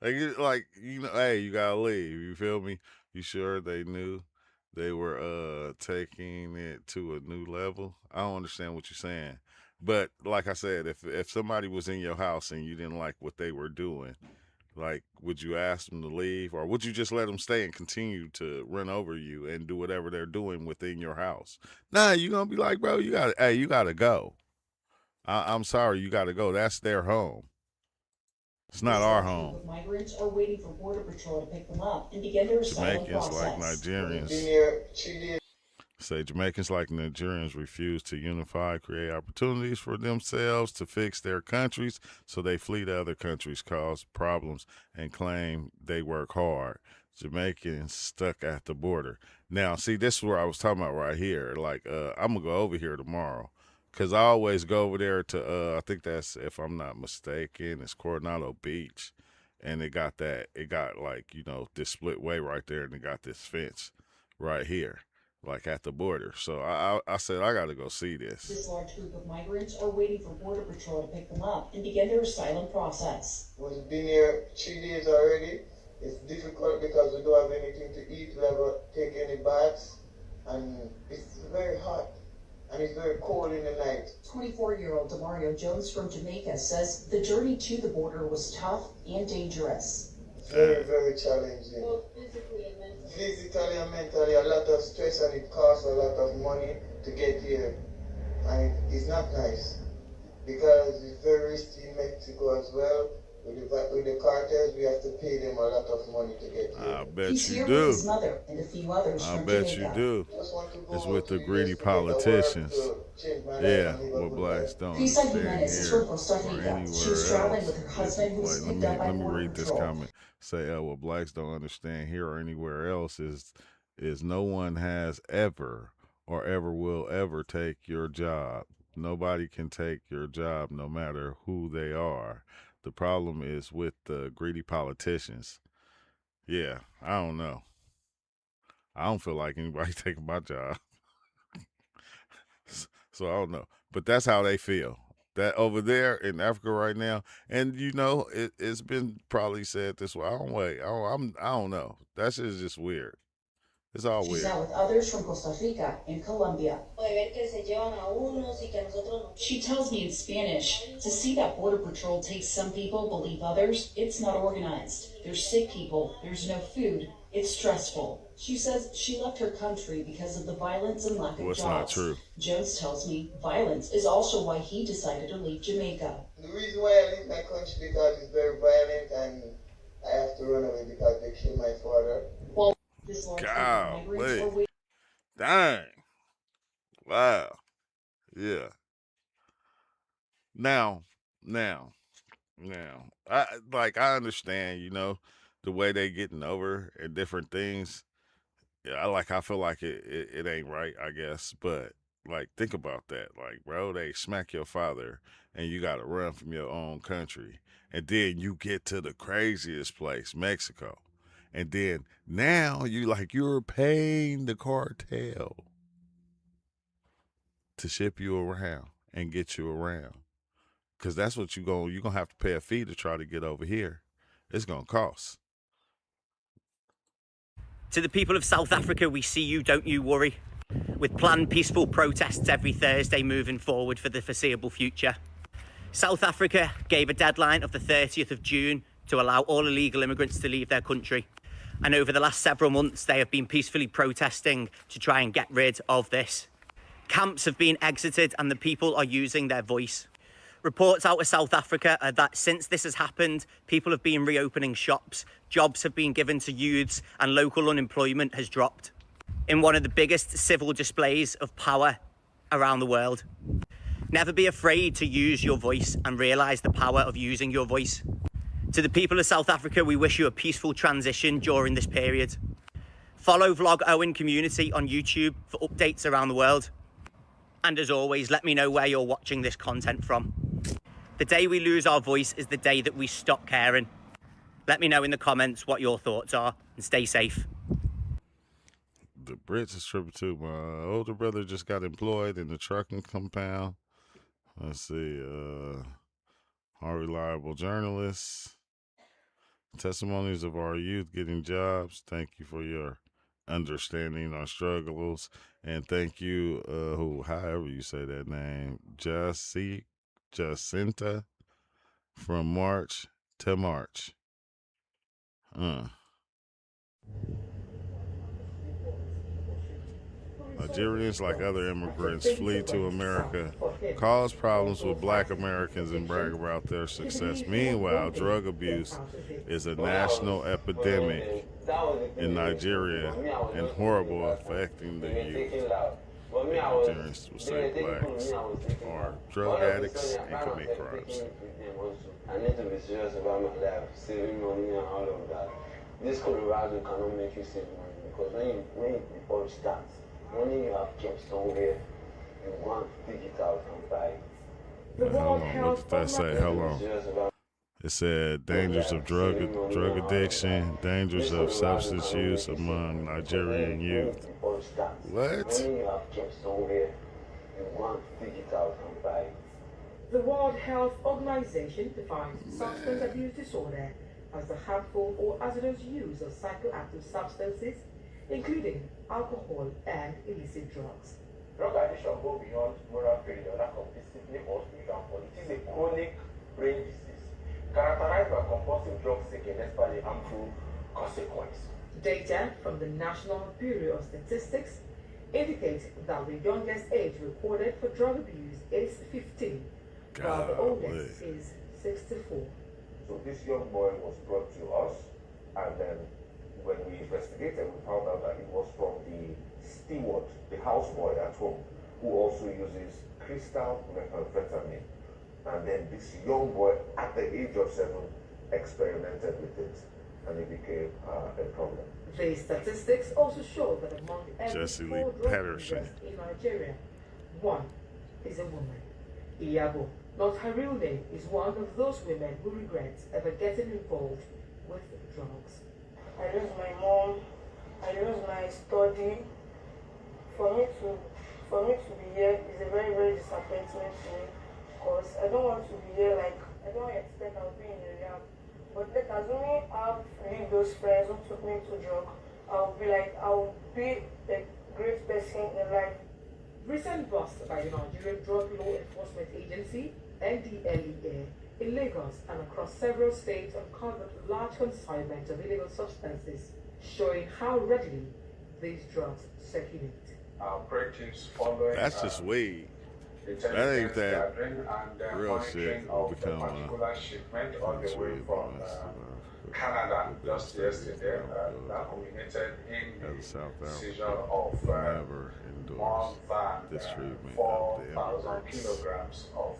Like, hey, you gotta leave. You feel me? You sure they knew they were taking it to a new level? I don't understand what you're saying. But like I said, if somebody was in your house and you didn't like what they were doing, like, would you ask them to leave, or would you just let them stay and continue to run over you and do whatever they're doing within your house? Nah, you're gonna be like, bro, you gotta go. I'm sorry, you gotta go. That's their home. It's not our home. Migrants are waiting for Border Patrol to pick them up and begin their asylum Jamaicans, process. like Nigerians, Jamaicans, like Nigerians, refuse to unify, create opportunities for themselves to fix their countries, so they flee to other countries, cause problems, and claim they work hard. Jamaicans stuck at the border. Now, see, this is where I was talking about right here. Like, I'm gonna go over here tomorrow. Cause I always go over there to I think that's, if I'm not mistaken, it's Coronado Beach, and it got like, this split way right there, and it got this fence right here, like at the border. So I said I got to go see this. This large group of migrants are waiting for Border Patrol to pick them up and begin their asylum process. We've been here 3 days already. It's difficult because we don't have anything to eat. We never take any baths, and it's very hot. And it's very cold in the night. 24-year-old Demario Jones from Jamaica says the journey to the border was tough and dangerous. Very, very challenging. Both physically and mentally. Physically and mentally, a lot of stress, and it costs a lot of money to get here. And it's not nice because it's very risky in Mexico as well. With the cartels, we have to pay them a lot of money to get here. I bet He's you here do. with his mother and a few others I from bet Jamaica. you do. It's with the greedy politicians. Yeah, what blacks don't understand here or anywhere else. Let me read this comment. Say, what blacks don't understand here or anywhere else is no one has ever or ever will ever take your job. Nobody can take your job, no matter who they are. The problem is with the greedy politicians. Yeah, I don't know. I don't feel like anybody taking my job. So I don't know. But that's how they feel. That over there in Africa right now, and it's been probably said this way. I don't know. That shit is just weird. It's all She's weird. now with others from Costa Rica and Colombia. She tells me in Spanish, to see that Border Patrol takes some people but leave others, it's not organized. There's sick people, there's no food, it's stressful. She says she left her country because of the violence and lack of jobs. Not true. Jones tells me violence is also why he decided to leave Jamaica. The reason why I leave my country because it's very violent, and I have to run away because they killed my father. Golly. Dang. Wow. Yeah. Now, I understand, the way they getting over and different things. Yeah, I feel like it ain't right, I guess. But think about that. Bro, they smack your father and you got to run from your own country. And then you get to the craziest place, Mexico. And then now you're paying the cartel to ship you around and get you around. Because that's what you're going to have to pay a fee to try to get over here. It's going to cost. To the people of South Africa, we see you, don't you worry. With planned peaceful protests every Thursday moving forward for the foreseeable future. South Africa gave a deadline of the 30th of June to allow all illegal immigrants to leave their country. And over the last several months, they have been peacefully protesting to try and get rid of this. Camps have been exited and the people are using their voice. Reports out of South Africa are that since this has happened, people have been reopening shops, jobs have been given to youths, and local unemployment has dropped. In one of the biggest civil displays of power around the world. Never be afraid to use your voice and realise the power of using your voice. To the people of South Africa, we wish you a peaceful transition during this period. Follow Vlog Owen Community on YouTube for updates around the world. And as always, let me know where you're watching this content from. The day we lose our voice is the day that we stop caring. Let me know in the comments what your thoughts are, and stay safe. The Brits is tripping too. My older brother just got employed in the trucking compound. Let's see, unreliable journalists. Testimonies of our youth getting jobs. Thank you for your understanding our struggles. And thank you, however you say that name, Jacinta, from March to March. Nigerians, like other immigrants, flee to America, cause problems with Black Americans, and brag about their success. Meanwhile, drug abuse is a national epidemic in Nigeria and horrible, affecting the youth. Nigerians will say blacks are drug addicts and commit crimes. I need to be serious about my life, saving money and all of that. This Colorado cannot make you save money, because when before you start, money you have kept somewhere, you want to dig it out and buy. Hold on, what did that say? Hold on. It said dangers of drug addiction, dangers of substance use among Nigerian youth. What? Money you have kept somewhere, you want to dig it out and buy. The World Health Organization defines substance abuse disorder as the harmful or hazardous use of psychoactive substances, including alcohol and illicit drugs. Drug addiction goes beyond moral failure, lack of discipline, or spiritual fault. It is a chronic brain disease characterized by compulsive drug taking despite a harmful consequence. Data from the National Bureau of Statistics indicates that the youngest age recorded for drug abuse is 15, while the oldest is 64. So this young boy was brought to us, and then when we investigated, we found out that it was from the steward, the houseboy at home, who also uses crystal methamphetamine. And then this young boy, at the age of 7, experimented with it, and it became a problem. The statistics also show that among every 4 drug users in Nigeria, 1 is a woman. Iyabo, not her real name, is one of those women who regrets ever getting involved with drugs. I lose my mom, I lose my study. For me to be here is a very, very disappointment to me, because I don't want to be here, like, I don't expect I'll be in a rehab. But like, as only I've leave those friends who took me to drug, I'll be a great person in life. Recent busts by the Nigerian Drug Law Enforcement Agency, NDLEA, in Lagos and across several states uncovered large consignment of illegal substances, showing how readily these drugs circulate. That's just weed. That ain't that real shit. Will become shipment all the way from Canada just yesterday that culminated in the seizure of more than 4,000 kilograms of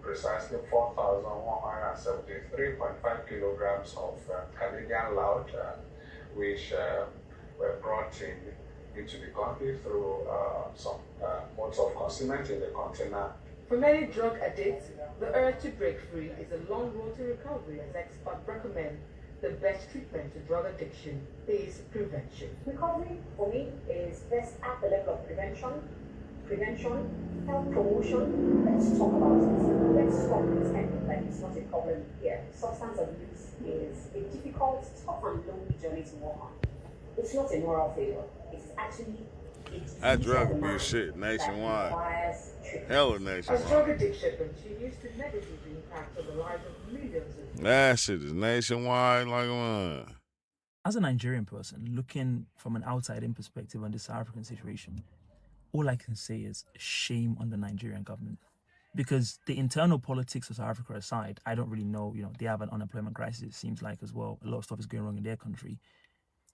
precisely 4,173.5 kilograms of Canadian loud, which were brought into the country through some modes of concealment in the container. For many drug addicts, the urge to break free is a long road to recovery, as experts recommend the best treatment to drug addiction is prevention. Recovery, for me, is best at the level of prevention, health promotion. Let's talk about it. Let's stop pretending that it's not a problem here. Substance abuse is a difficult, tough and lonely journey to walk on. It's not a moral failure. It's actually that drug abuse shit nationwide. Hella nationwide. As drug addiction continues to negatively impact on the lives of millions of that shit is nationwide like one. As a Nigerian person, looking from an outside-in perspective on this South African situation, all I can say is shame on the Nigerian government. Because the internal politics of South Africa aside, I don't really know, they have an unemployment crisis, it seems like as well. A lot of stuff is going wrong in their country.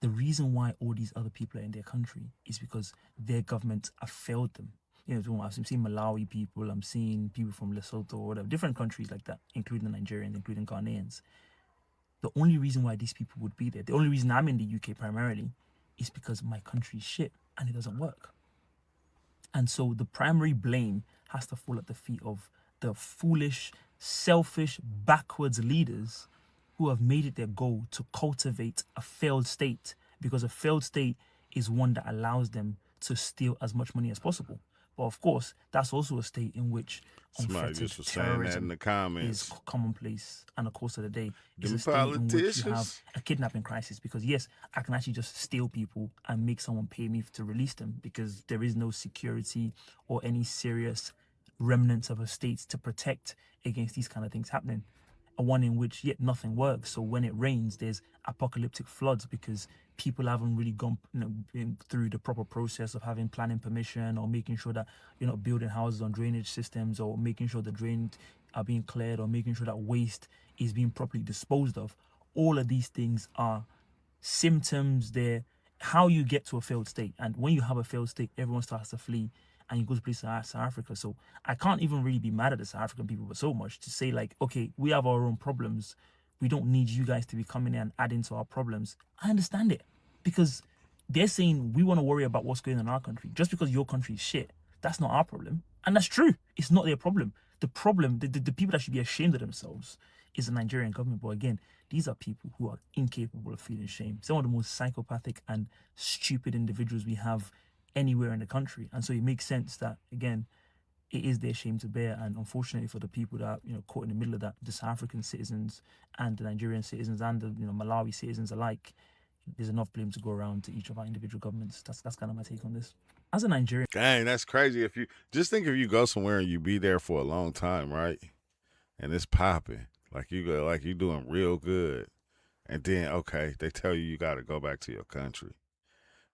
The reason why all these other people are in their country is because their governments have failed them. I'm seeing Malawi people, I'm seeing people from Lesotho or whatever, different countries like that, including the Nigerians, including Ghanaians. The only reason why these people would be there, the only reason I'm in the UK primarily, is because my country's shit and it doesn't work. And so the primary blame has to fall at the feet of the foolish, selfish, backwards leaders who have made it their goal to cultivate a failed state, because a failed state is one that allows them to steal as much money as possible. But of course, that's also a state in which somebody just was saying that in the comments is commonplace, and of course of the day is Them a state in which you have politicians. a kidnapping crisis. Because yes, I can actually just steal people and make someone pay me to release them, because there is no security or any serious remnants of a state to protect against these kind of things happening. A one in which yet nothing works. So when it rains, there's apocalyptic floods because people haven't really gone been through the proper process of having planning permission, or making sure that you're not building houses on drainage systems, or making sure the drains are being cleared, or making sure that waste is being properly disposed of. All of these things are symptoms. They're how you get to a failed state. And when you have a failed state, everyone starts to flee and you go to places like South Africa. So I can't even really be mad at the South African people, but so much to say like, okay, we have our own problems. We don't need you guys to be coming in and adding to our problems. I understand it, because they're saying we want to worry about what's going on in our country. Just because your country is shit, that's not our problem. And that's true. It's not their problem. The problem, the people that should be ashamed of themselves is the Nigerian government. But again, these are people who are incapable of feeling shame. Some of the most psychopathic and stupid individuals we have anywhere in the country. And so it makes sense that, again, it is their shame to bear. And unfortunately for the people that are, caught in the middle of that, the South African citizens and the Nigerian citizens and the Malawi citizens alike, there's enough blame to go around to each of our individual governments. That's kind of my take on this. As a Nigerian, dang, that's crazy. If you just think, if you go somewhere and you be there for a long time, right, and it's popping, like you go, like you doing real good, and then okay, they tell you got to go back to your country.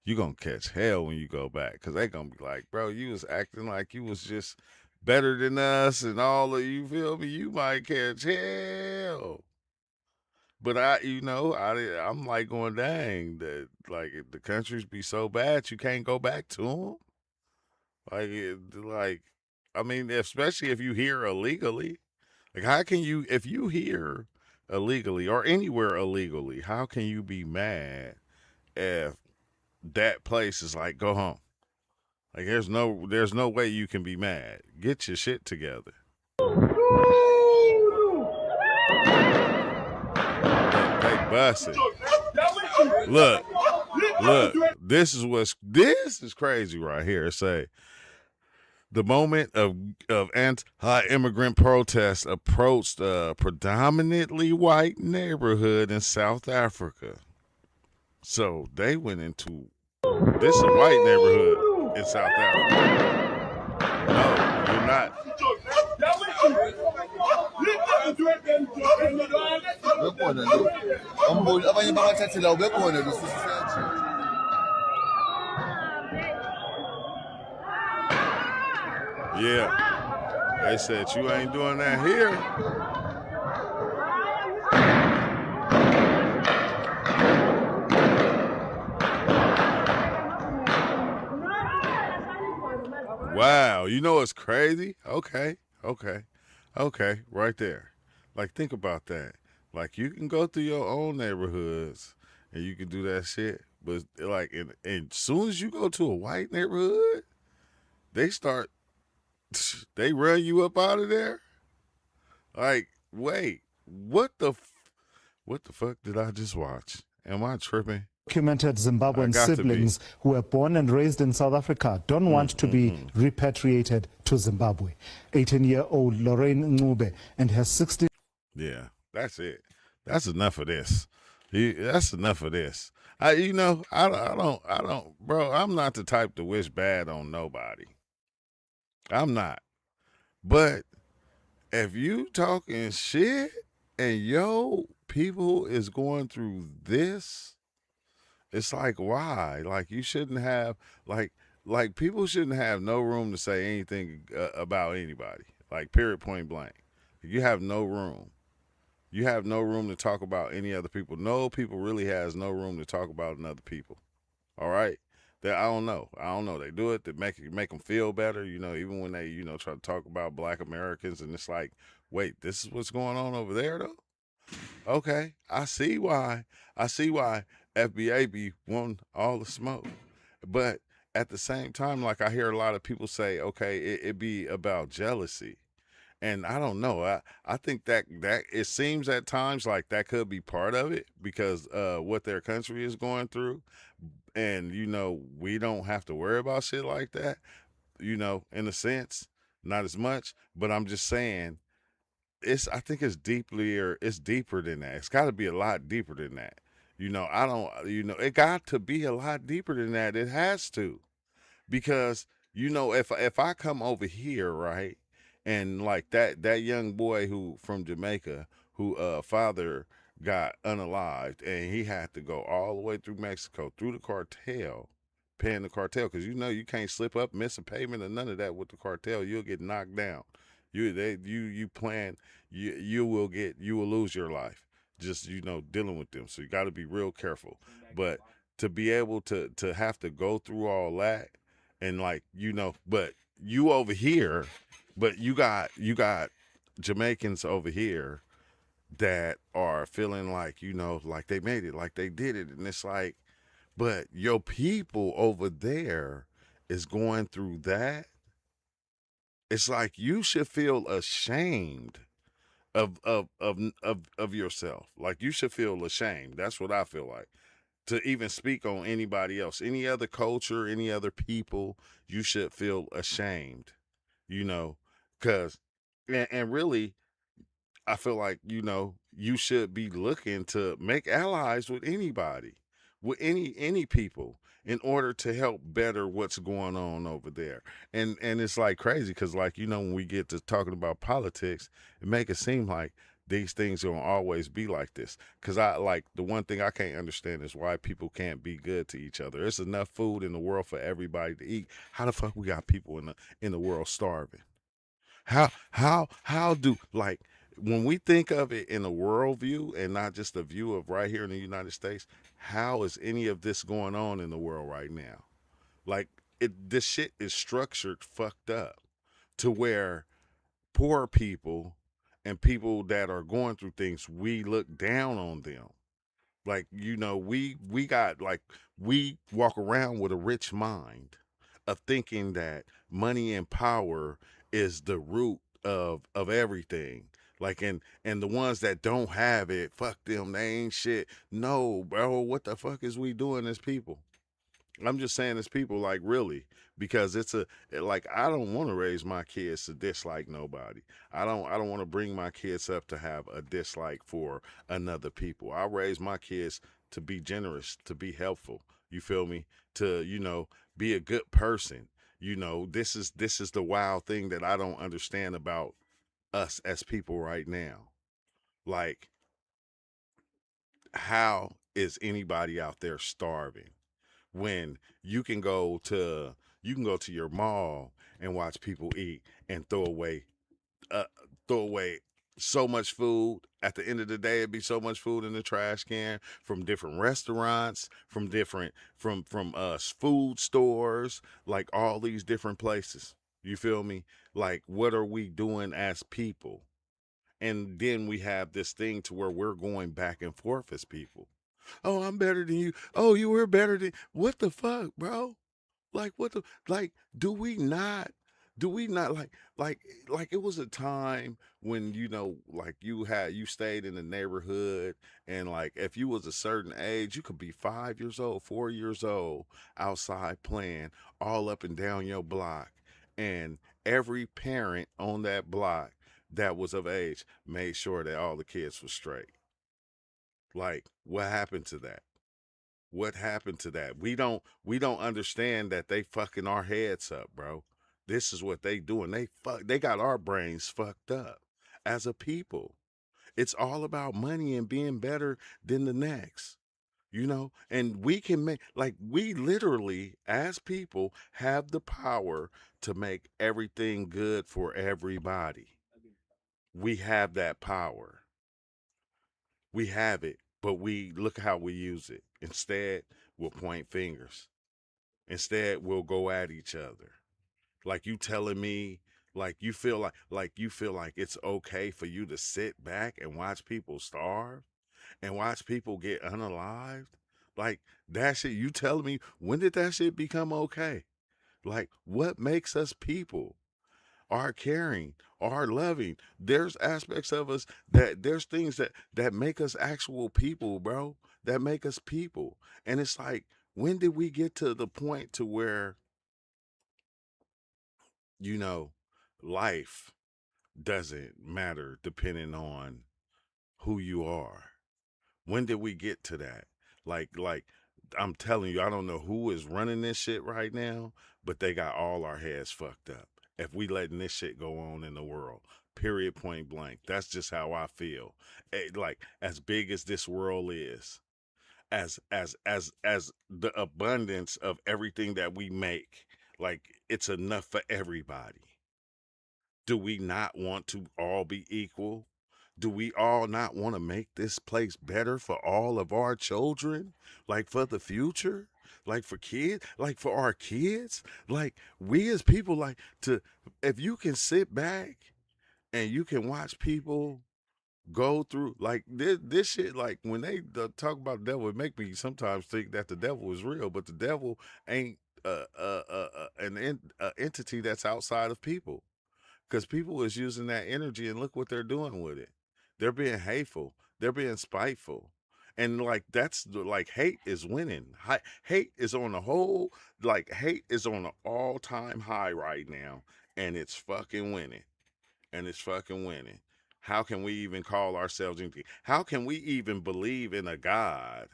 You gonna catch hell when you go back, because they gonna be like, bro, you was acting like you was just better than us and all of you. Feel me? You might catch hell. But I'm like going, dang, that like if the countries be so bad, you can't go back to them. I mean, especially if you here illegally. Like, how can you, if you here illegally or anywhere illegally, how can you be mad if that place is like, go home? Like, there's no way you can be mad. Get your shit together. They busting. Look, this is crazy right here. Say, the moment of anti-immigrant protests approached a predominantly white neighborhood in South Africa. So they went into this is a white neighborhood in South Africa. No, you're not. Yeah, they said you ain't doing that here. Wow, you know what's crazy? Okay, right there. Like, think about that. Like, you can go through your own neighborhoods and you can do that shit, but like, and as soon as you go to a white neighborhood, they run you up out of there. Like, wait, what the fuck did I just watch? Am I tripping? Undocumented Zimbabwean siblings who were born and raised in South Africa don't want to be repatriated to Zimbabwe. 18-year-old Lorraine Ncube and her 16. Yeah, that's it. That's enough of this. That's enough of this. I don't, bro. I'm not the type to wish bad on nobody. I'm not. But if you talking shit and yo people is going through this, it's like, why? Like, you shouldn't have, like people shouldn't have no room to say anything about anybody. Like, period, point blank. You have no room. You have no room to talk about any other people. No people really has no room to talk about another people. All right? I don't know. They do it to make them feel better, even when they, try to talk about black Americans, and it's like, wait, this is what's going on over there, though? Okay, I see why. I see why FBA be wanting all the smoke. But at the same time, like I hear a lot of people say, okay, it be about jealousy. And I don't know. I think that it seems at times like that could be part of it because what their country is going through. And we don't have to worry about shit like that, in a sense, not as much. But I'm just saying I think it's deeper than that. It's got to be a lot deeper than that. I don't, it got to be a lot deeper than that. It has to, because if I come over here, right, and like that young boy who from Jamaica who father got unalived and he had to go all the way through Mexico through the cartel, paying the cartel, because you can't slip up, miss a payment, or none of that with the cartel. You'll get knocked down. You plan, you will lose your life just dealing with them. So you got to be real careful. But to be able to have to go through all that, and like but you over here, but you got Jamaicans over here that are feeling like like they made it, like they did it, and it's like, but your people over there is going through that. It's like you should feel ashamed of yourself. Like you should feel ashamed. That's what I feel like. To even speak on anybody else, any other culture, any other people, you should feel ashamed, because, and really, I feel like, you should be looking to make allies with anybody, with any people in order to help better what's going on over there. And it's like crazy because like, when we get to talking about politics, it make it seem like these things gonna always be like this. Cause I like the one thing I can't understand is why people can't be good to each other. There's enough food in the world for everybody to eat. How the fuck we got people in the world starving? How do, like, when we think of it in a world view and not just a view of right here in the United States, how is any of this going on in the world right now? Like, this shit is structured fucked up to where poor people and people that are going through things, we look down on them. Like, we got, like, we walk around with a rich mind of thinking that money and power is the root of everything. Like, and the ones that don't have it, fuck them, they ain't shit. No, bro, what the fuck is we doing as people? I'm just saying as people, like, really, because like, I don't want to raise my kids to dislike nobody. I don't want to bring my kids up to have a dislike for another people. I raise my kids to be generous, to be helpful. You feel me? To, be a good person. This is the wild thing that I don't understand about us as people right now. Like, how is anybody out there starving when you can go to your mall and watch people eat and uh throw away so much food. At the end of the day, it'd be so much food in the trash can from different restaurants, from different from food stores, like all these different places. You feel me? Like, what are we doing as people? And then we have this thing to where we're going back and forth as people. Oh, I'm better than you. Oh, you were better than, what the fuck, bro? Like, what the, like, do we not like it was a time when like you stayed in the neighborhood, and like if you was a certain age, you could be 5 years old, 4 years old, outside playing all up and down your block, and every parent on that block that was of age made sure that all the kids was straight. Like, what happened to that? What happened to that? We don't understand that they fucking our heads up, bro. This is what they doing. They got our brains fucked up as a people. It's all about money and being better than the next. And we can make, like, we literally as people have the power to make everything good for everybody. We have that power. We have it, but we look how we use it. Instead, we'll point fingers. Instead, we'll go at each other. Like, you telling me Like you feel like it's okay for you to sit back and watch people starve and watch people get unalived. Like that shit, you telling me when did that shit become okay? Like what makes us people? Are caring, are loving. There's aspects of us that there's things that make us actual people, bro. That make us people. And it's like, when did we get to the point to where, you know, life doesn't matter depending on who you are? When did we get to that? Like I'm telling you, I don't know who is running this shit right now, but they got all our heads fucked up. If we letting this shit go on in the world, period, point blank. That's just how I feel. Like as big as this world is, as the abundance of everything that we make, like it's enough for everybody. Do we not want to all be equal? Do we all not want to make this place better for all of our children? Like for the future? Like for kids? Like for our kids? Like we as people, like to, if you can sit back and you can watch people go through like this shit, like when they talk about the devil, it make me sometimes think that the devil is real, but the devil ain't an entity that's outside of people, because people is using that energy and look what they're doing with it. They're being hateful. They're being spiteful. And like like hate is winning. Hate is on the whole, like hate is on an all-time high right now, and it's fucking winning. And it's fucking winning. How can we even call ourselves anything? How can we even believe in a God?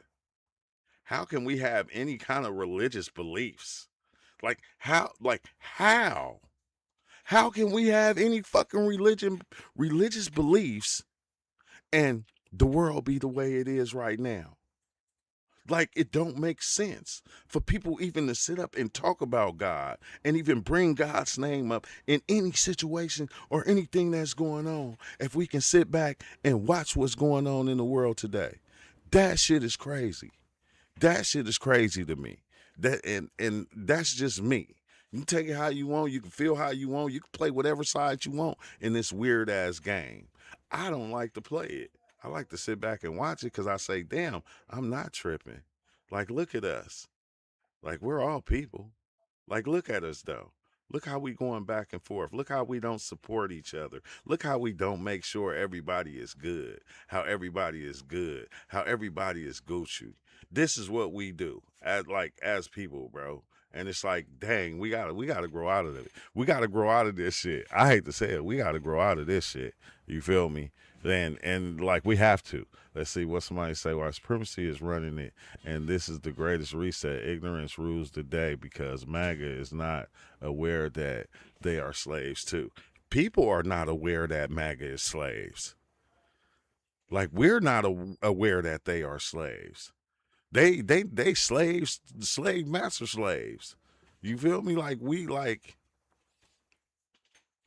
How can we have any kind of religious beliefs? Like how? Like how? How can we have any fucking religious beliefs and the world be the way it is right now? Like it don't make sense for people even to sit up and talk about God and even bring God's name up in any situation or anything that's going on. If we can sit back and watch what's going on in the world today, that shit is crazy. That shit is crazy to me. And that's just me. You can take it how you want. You can feel how you want. You can play whatever side you want in this weird ass game. I don't like to play it. I like to sit back and watch it because I say, damn, I'm not tripping. Like, look at us. Like, we're all people. Like, look at us though. Look how we going back and forth. Look how we don't support each other. Look how we don't make sure everybody is good. How everybody is good. How everybody is Gucci. This is what we do as people, bro. And it's like, dang, we gotta grow out of it. We gotta grow out of this shit. I hate to say it, we gotta grow out of this shit. You feel me? And like we have to. Let's see what somebody say. White supremacy is running it, and this is the greatest reset. Ignorance rules the day because MAGA is not aware that they are slaves too. People are not aware that MAGA is slaves. Like we're not aware that they are slaves. They slaves, slave master slaves. You feel me? Like we like,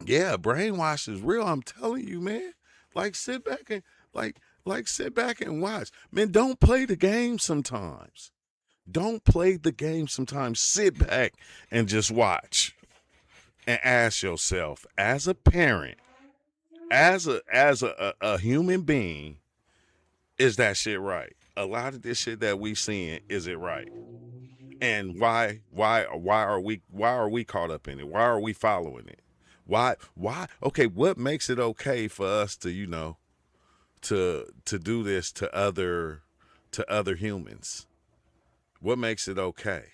yeah, brainwash is real. I'm telling you, man. Like sit back and like sit back and watch. Man, don't play the game sometimes. Don't play the game sometimes. Sit back and just watch. And ask yourself, as a parent, as a human being, is that shit right? A lot of this shit that we seeing, is it right? And why are we caught up in it? Why are we following it? Why okay, what makes it okay for us to, to do this to other humans? What makes it okay?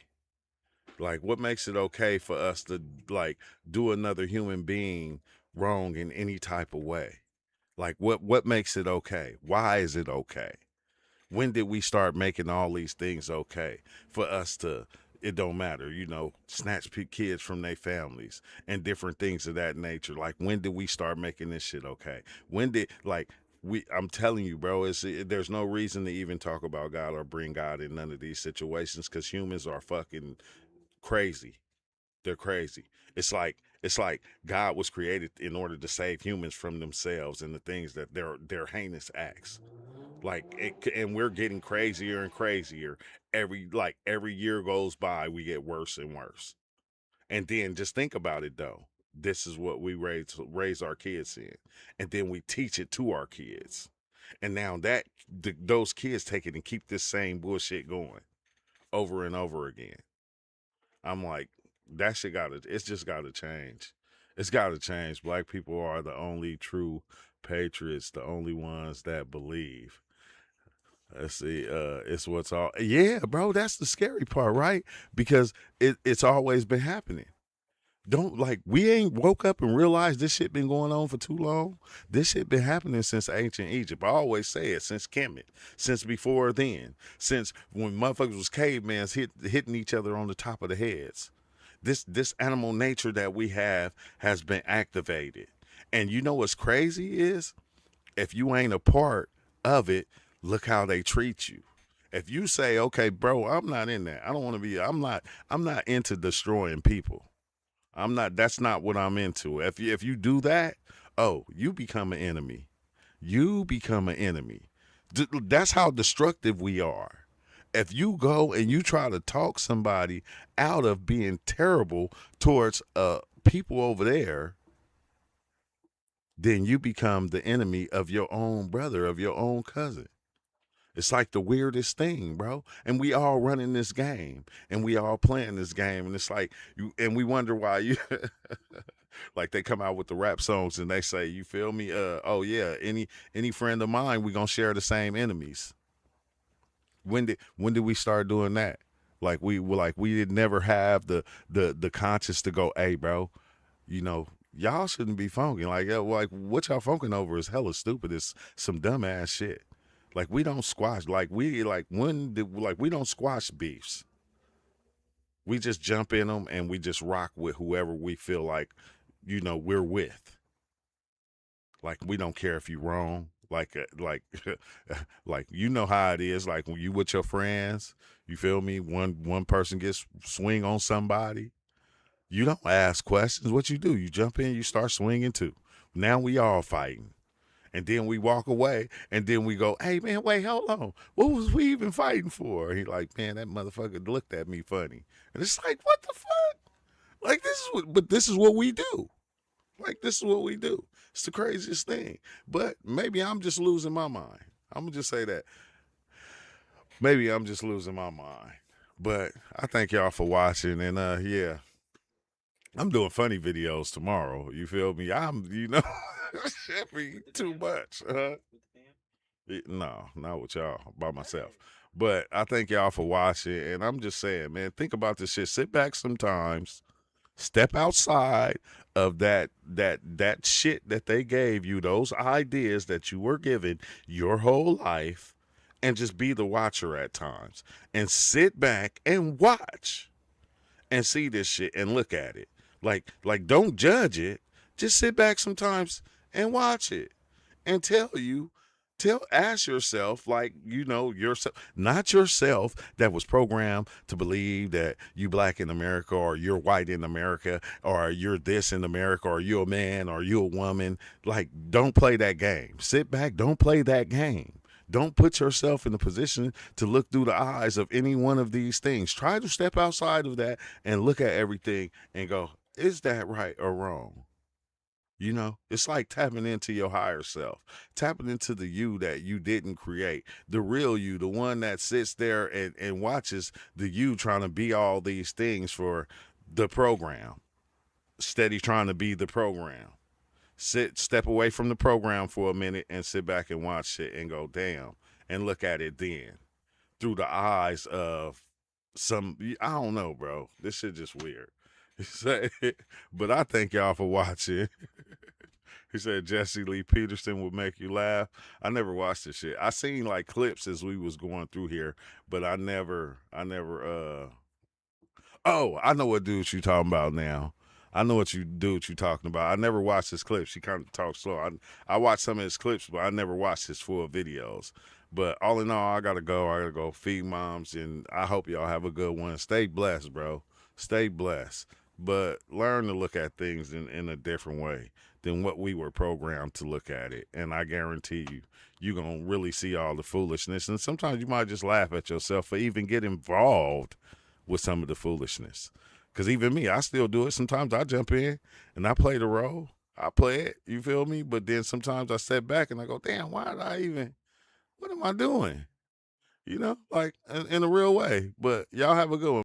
Like what makes it okay for us to like do another human being wrong in any type of way? Like what makes it okay? Why is it okay? When did we start making all these things okay for us to, it don't matter, snatch kids from their families and different things of that nature? Like when did we start making this shit okay? When did like I'm telling you, bro, there's no reason to even talk about God or bring God in none of these situations because humans are fucking crazy. They're crazy. It's like God was created in order to save humans from themselves and the things that their heinous acts. And we're getting crazier and crazier every year goes by. We get worse and worse. And then just think about it though. this is what we raise our kids in, and then we teach it to our kids, and now those kids take it and keep this same bullshit going over and over again. I'm like, it's just gotta change. It's gotta change. Black people are the only true patriots, the only ones that believe. Let's see, it's what's all, yeah, bro, that's the scary part, right? Because it's always been happening. Don't, like, we ain't woke up and realized this shit been going on for too long. This shit been happening since ancient Egypt. I always say it, since Kemet, since before then, since when motherfuckers was cavemans hitting each other on the top of the heads. This animal nature that we have has been activated. And you know what's crazy is, if you ain't a part of it, look how they treat you. If you say, okay, bro, I'm not in that. I don't want to be, I'm not into destroying people. That's not what I'm into. If you do that, oh, you become an enemy. You become an enemy. That's how destructive we are. If you go and you try to talk somebody out of being terrible towards people over there, then you become the enemy of your own brother, of your own cousin. It's like the weirdest thing, bro. And we all running this game, and we all playing this game, and it's like and we wonder why you like they come out with the rap songs and they say, you feel me? Oh yeah, any friend of mine, we gonna share the same enemies. When did we start doing that? Like we did never have the conscience to go, hey, bro, y'all shouldn't be funking. Like what y'all funking over is hella stupid. It's some dumbass shit. Like we don't squash. We don't squash beefs. We just jump in them and we just rock with whoever we feel like, we're with. Like we don't care if you're wrong. Like you know how it is. Like when you with your friends, you feel me? One person gets swing on somebody. You don't ask questions. What you do? You jump in. You start swinging too. Now we all fighting. And then we walk away, and then we go, hey, man, wait, hold on. What was we even fighting for? He like, man, that motherfucker looked at me funny. And it's like, what the fuck? Like, this is what we do. Like, this is what we do. It's the craziest thing. But maybe I'm just losing my mind. I'm going to just say that. Maybe I'm just losing my mind. But I thank y'all for watching, and yeah. I'm doing funny videos tomorrow. You feel me? Shit be too much. No, not with y'all, by myself. But I thank y'all for watching, and I'm just saying, man, think about this shit. Sit back sometimes, step outside of that shit that they gave you, those ideas that you were given your whole life, and just be the watcher at times. And sit back and watch and see this shit and look at it. Like don't judge it. Just sit back sometimes and watch it and ask yourself, yourself, not yourself that was programmed to believe that you black in America, or you're white in America, or you're this in America, or you're a man, or you're a woman. Like, don't play that game. Sit back. Don't play that game. Don't put yourself in a position to look through the eyes of any one of these things. Try to step outside of that and look at everything and go, is that right or wrong? It's like tapping into your higher self, tapping into the you that you didn't create, the real you, the one that sits there and watches the you trying to be all these things for the program, steady trying to be the program. Step away from the program for a minute and sit back and watch it and go, damn, and look at it then through the eyes of I don't know, bro. This shit just weird. But I thank y'all for watching. He said Jesse Lee Peterson would make you laugh. I never watched this shit. I seen like clips as we was going through here, but I never oh, I know what dude you talking about now. I know what you talking about. I never watched his clips. He kind of talks slow. I watched some of his clips, but I never watched his full videos. But all in all, I gotta go feed moms, and I hope y'all have a good one. Stay blessed, bro. Stay blessed. But learn to look at things in a different way than what we were programmed to look at it. And I guarantee you're going to really see all the foolishness. And sometimes you might just laugh at yourself for even get involved with some of the foolishness. Because even me, I still do it. Sometimes I jump in and I play the role. I play it, you feel me? But then sometimes I step back and I go, damn, what am I doing? You know, like in a real way. But y'all have a good one.